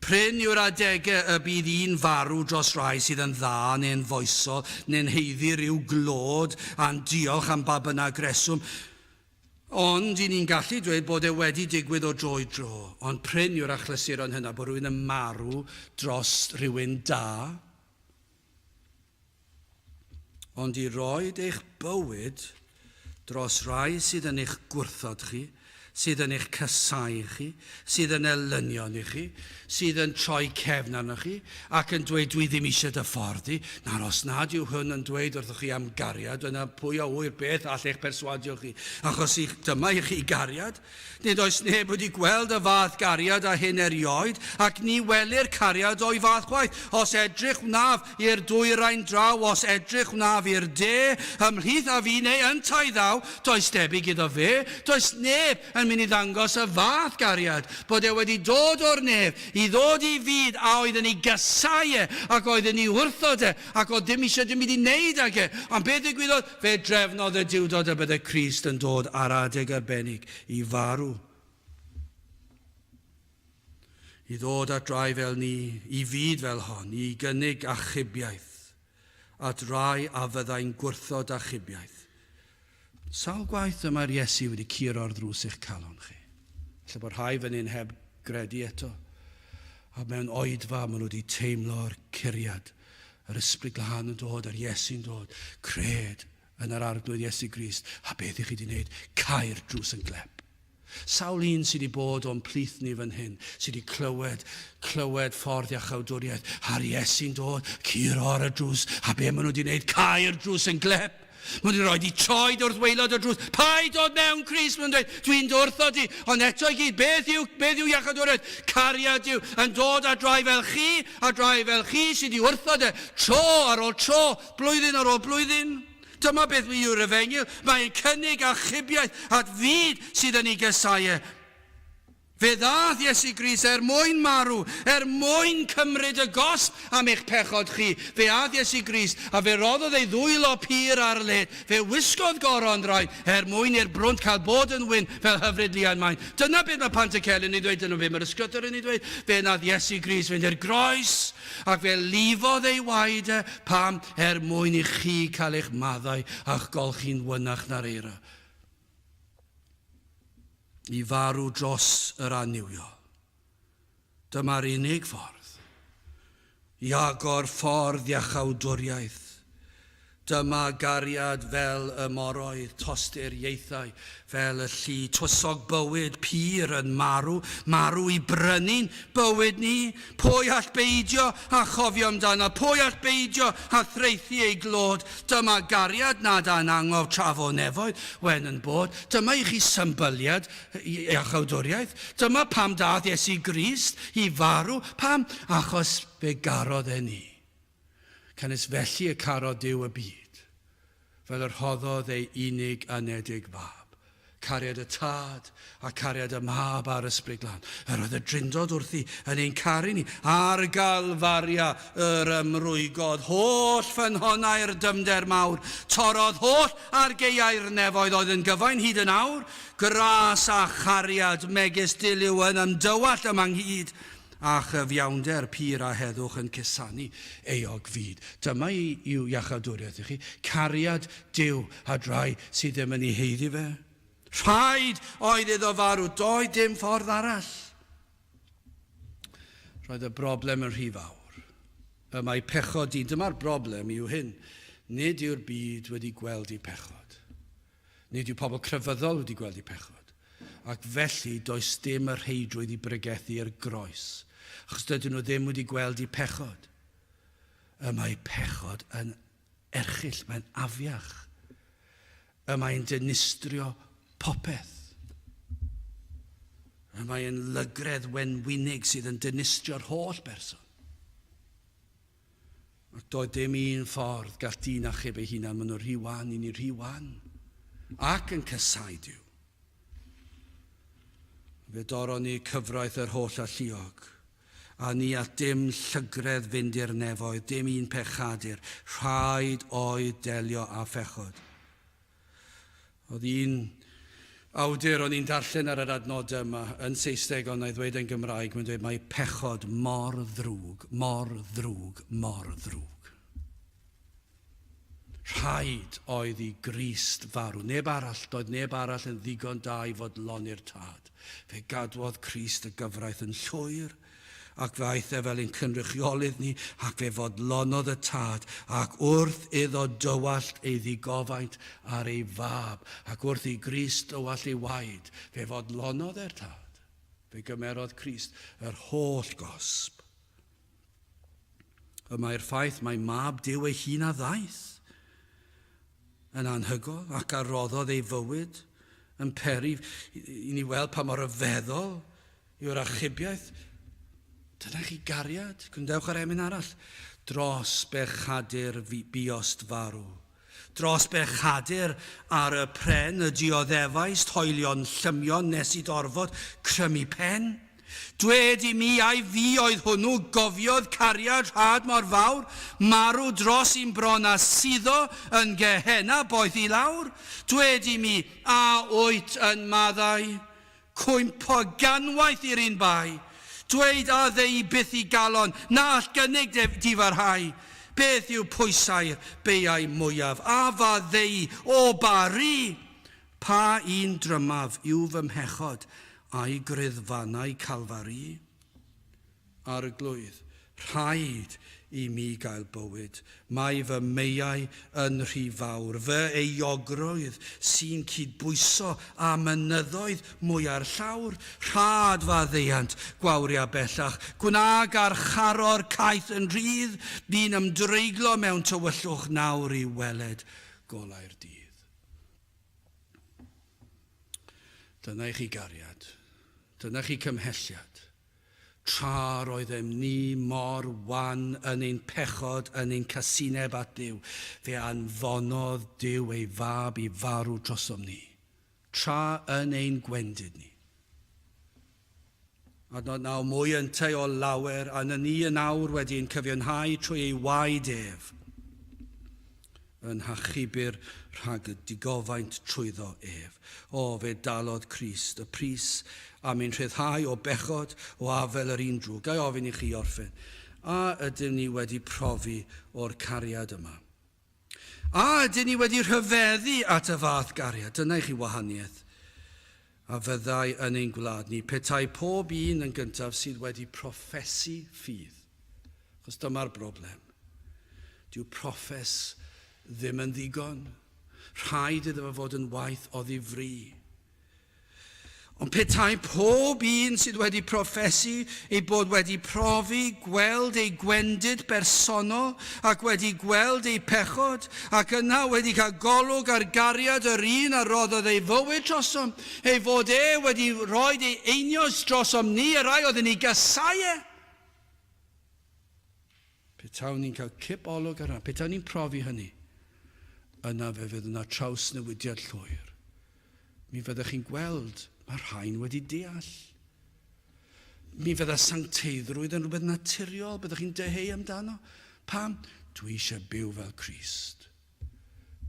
Pryn yw'r adegau y bydd un farw dros rai sydd yn dda neu'n foesol, neu'n heiddi ryw glod a'n diolch am ba bynnag reswm. Ond i ni'n gallu dweud bod e wedi digwydd o dro i dro. Ond pryn yw'r achlysuron hynna bod rhywun yn marw dros rhywun da. Ond i roed eich bywyd dros rai sydd yn eich gwrthod chi, sydd yn eich casau chi, sydd yn elynion i chi, sydd yn troi cefn arnoch chi, ac yn dweud dwi ddim eisiau dy ffordd i, na'r os nad yw hwn yn dweud wrthych chi am gariad, yna pwy o wyr beth all eich perswadio chi, achos dyma i chi gariad, nid oes neb wedi gweld y fath gariad a hyn erioed, ac ni welir cariad o'i fath gwaith. Os edrych wnaf i'r dwyrain draw, os edrych wnaf i'r de, ymhlith a fi neu yn tai ddaw, does debyg iddo fe, does neb yn mynd i ddangos y fath gariad, bod e wedi dod o'r nef i ddod i fyd a oedd yn ei gysau e, ac oedd yn ei wrthod e, ac oedd ddim eisiau dim byd i wneud ag e. Ond beth ddigwyddodd? Fe drefnodd y diwdod y bydde Crist yn dod ar adeg arbennig i farw. I ddod at rai fel ni, i fyd fel hon, i gynnig achubiaeth, at rai a fyddai'n gwrthod achubiaeth. Sawl gwaith yma'r Iesu wedi curo'r ddrws i'ch calon chi? Lle bod rhai fan hyn heb gredu eto. A mewn oedfa maen nhw wedi teimlo'r cariad. Yr ysbryd glân yn dod, yr Iesu'n dod. Cred yn yr arglwydd Iesu Grist. A beth i chi wedi gwneud? Cau'r drws yn glep. Sawl un sydd wedi bod o'n plith ni fan hyn, sydd wedi clywed ffordd iachawdwriaeth. A'r Iesu'n dod, curo'r y drws. A be maen nhw wedi gwneud? Cau'r drws yn glep. Maen nhw'n rhoi troed wrth waelod y drws. Pai dod mewn Crist, maen nhw'n dweud, dwi'n dwrthod i. Ond eto i gyd, beth yw iachawdwriaeth? Cariad yw yn dod a drai fel chi sydd i wrthod e, tro ar ôl tro, blwyddyn ar ôl blwyddyn. Dyma beth yw'r efengyl. Mae'n cynnig achubiaeth at fyd sydd yn ei gysau e. Fe ddath Iesu Grist mwyn marw, mwyn cymryd y gosb am eich pechod chi. Fe ath Iesu Grist, a fe roddodd ei ddwylo pur ar led. Fe wisgodd goron draed, mwyn i'r brwnt cael bod yn wyn fel hyfryd lian maen. Dyna beth mae Pantycelyn yn ei ddweud, dyna fe mae'r ysgrythur yn ei ddweud. Fe nath Iesu Grist fynd i'r groes, ac fe lifodd ei waed pam mwyn i chi cael eich maddau a'ch golchi'n wynach na'r eira. I farw dros yr aniwio. Dyma'r unig ffordd. I agor ffordd iachawdwriaeth. Dyma gariad fel y moroedd, toster ieithau, fel y llu, twysog bywyd pur yn marw i brynu'n bywyd ni. Pwy all beidio a chofio amdano, pwy all beidio a threithi ei glod. Dyma gariad nad a'n angof trafo nefoedd, wen yn bod. Dyma i chi symboliad iachawdwriaeth. Dyma pam dath Iesu Grist i farw, pam achos fe garodd e ni. Cynnes felly y carodd Duw y byd, fel yr hoddodd ei unig anedig fab. Cariad y tad a cariad y mab ar ysbryd glân. Oedd y drindod wrthi yn ein caru ni. Ar galfaria yr ymrwygodd, holl ffynhonnau'r dymder mawr. Torodd holl ar geiau'r nefoedd oedd yn gyfain hyd yn awr. Gras a chariad megis diliw yn ymdywall yma nghyd. A chyfiawnder pur a heddwch yn cusanu eog fyd. Dyma yw iachawdwriaeth i chi. Cariad Duw a drai sydd ddim yn ei heiddi fe. Rhaid oedd iddo farw, doedd dim ffordd arall. Roedd y broblem yn rhy fawr. Mae pechod i, dyma'r broblem yw hyn. Nid yw'r byd wedi gweld ei pechod. Nid yw pobl crefyddol wedi gweld ei pechod. Ac felly does dim yr rheidrwydd i bregethu i'r groes. Achos dydyn nhw ddim wedi gweld ei pechod. Mae pechod yn erchyll, mae'n afiach. Mae'n dinistrio popeth. Mae'n lygredd wenwynig sydd yn dinistio'r holl berson. Ac doedd dim un ffordd gall dyn achub ei hunan, maen nhw rhy wan i ni rhy wan. Ac yn cysau Duw. Fe doron ni cyfraith yr holl alluog. A ni at dim llygredd fynd i'r nefoedd, dim un pechadur, rhaid oedd delio a phechod. Oedd un awdur o'n i'n darllen ar yr adnodau yma yn Saesneg ond ei ddweud yn Gymraeg, mae'n dweud mae pechod mor ddrwg, mor ddrwg, mor ddrwg. Rhaid oedd i Grist farw. Doedd neb arall yn ddigon da i fod loni'r tad. Fe gadwodd Crist y gyfraith yn llwyr, ac fe aeth fel ein cynrychiolydd ni, ac fe fodlonodd y tad, ac wrth iddo dywallt ei ddigofaint ar ei fab, ac wrth i Grist dywallt ei waed, fe fodlonodd e'r tad. Fe gymerodd Crist yr holl gosb. Mae'r ffaith mae mab Duw ei hun a ddaeth yn anhygol ac arroddodd ei fywyd yn peri i ni weld pa mor ryfeddol yw'r achubiaeth. Dyna chi gariad, gwndewch ar emyn arall, dros bechadur biost farw. Dros bechadur ar y pren y dioddefais, toelion llymion nes i dorfod crymu pen. Dwed i mi ai fi oedd hwnnw gofiodd cariad rhad mor fawr, marw dros i'n bron a suddo yn gehenna boeth i lawr. Dwed i mi a wyt yn maddau, cwymp o ganwaith i'r un bai. Dweud a ddei byth i galon, na all gynnig difarhau. Beth yw pwysau'r beiau mwyaf, a fa ddei o bari. Pa un drymaf yw fy mhechod, a'i gryddfannau Calfari. Arglwydd, rhaid i mi gael bywyd. Mae fy meiau yn rhy fawr, fy euogrwydd sy'n cydbwyso a mynyddoedd mwy ar llawr. Rhad fa ddeiant, gwawria bellach, gwnag ar charo'r caeth yn rhydd, fi'n ymdreiglo mewn tywyllwch nawr i weled golau'r dydd. Dyna i chi gariad. Dyna chi cymhelliad. Tra roeddem ni mor wan yn ein pechod, yn ein casineb at Duw, fe anfonodd Duw ei fab i farw drosom ni. Tra yn ein gwendid ni. Adnod naw mwy yntau o lawer, a na ni yn awr wedi'n cyfiawnhau trwy ei waed ef, yn hachubur rhag y digofaint trwyddo ef. O, fe dalodd Crist, y pris am ein rhyddhau o bechod, o afel yr un drwg. Gai ofyn i chi orffen. A ydym ni wedi profi o'r cariad yma? A ydym ni wedi rhyfeddu at y fath gariad? Dyna i chi wahaniaeth. A fyddai yn ein gwlad ni, petai pob un yn gyntaf sydd wedi proffesu ffydd. Chos dyma'r broblem. Dyw proffes ddim yn ddigon. Rhaid iddo fod yn waith o ddifri. Ond petai pob un sydd wedi proffesu ei bod wedi profi, gweld ei gwendid bersonol ac wedi gweld ei pechod ac yna wedi cael golwg ar gariad yr un a roddodd ei fywyd drosom, ei fod wedi rhoi ei einios drosom ni, y rai oedd yn ei gysau e. Petawn ni'n cael cip olwg ar hynny, petawn ni'n profi hynny, yna fe fydd yna traws newidiad llwyr. Mi fyddwch chi'n gweld mae'r rhain wedi deall. Mi fydda sancteiddrwydd yn rhywbeth naturiol, byddwch chi'n deheu amdano. Pam? Dwi eisiau byw fel Crist.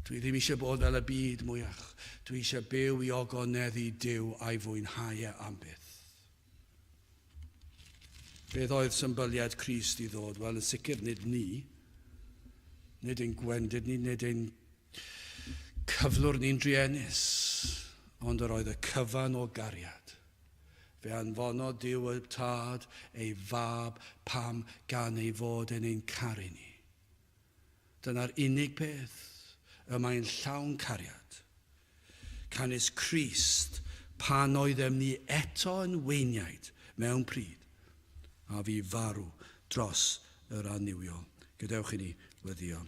Dwi ddim eisiau bod fel y byd mwyach. Dwi eisiau byw i ogoneddu Duw a'i fwynhau e am byth. Beth oedd symboliad Crist i ddod? Wel, yn sicr nid ni, nid ein gwendid ni, nid ein cyflwr ni'n drienus, ond yr oedd y cyfan o gariad. Fe anfono Duw y tad, ei fab, pam gan ei fod yn ein caru ni. Dyna'r unig beth y mae'n llawn cariad. Canis Crist pan oeddem ni eto yn weiniaid mewn pryd, a fi farw dros yr aniwiol. Gadewch i ni weddio.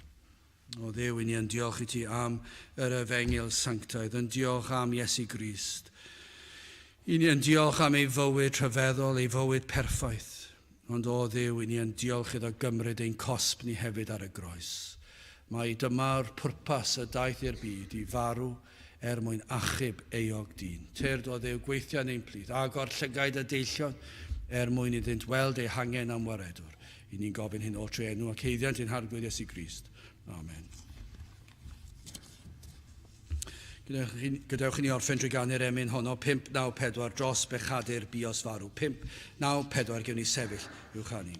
O Dduw, i ni yn diolch i ti am yr efengil sanctaidd, yn diolch am Iesu Grist. I ni yn diolch am ei fywyd rhyfeddol, ei fywyd perffaith. Ond o Dduw, i ni yn diolch iddo gymryd ein cosb ni hefyd ar y groes. Mae dyma'r pwrpas y daeth i'r byd, i farw mwyn achub eog dyn. Tyrd o Dduw, gweithio yn ein plith, agor llygaid y deillion, mwyn iddynt weld ei hangen am waredwr. I ni'n gofyn hyn o tre enw ac heiddiant ein harglwydd Iesu Grist. Amen. Gadewch i ni orffen drwy ganu'r emyn honno 594 dros bechadur bios farw. 594 gewn ni sefyll i'w chanu.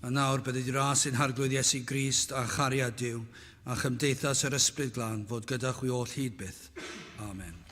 a nawr bydd wedi ras sy'n harglwydd Iesu Grist a chariad Duw, a chymdeithas yr ysbryd glân fod gyda chwi oll hyd byth. Amen.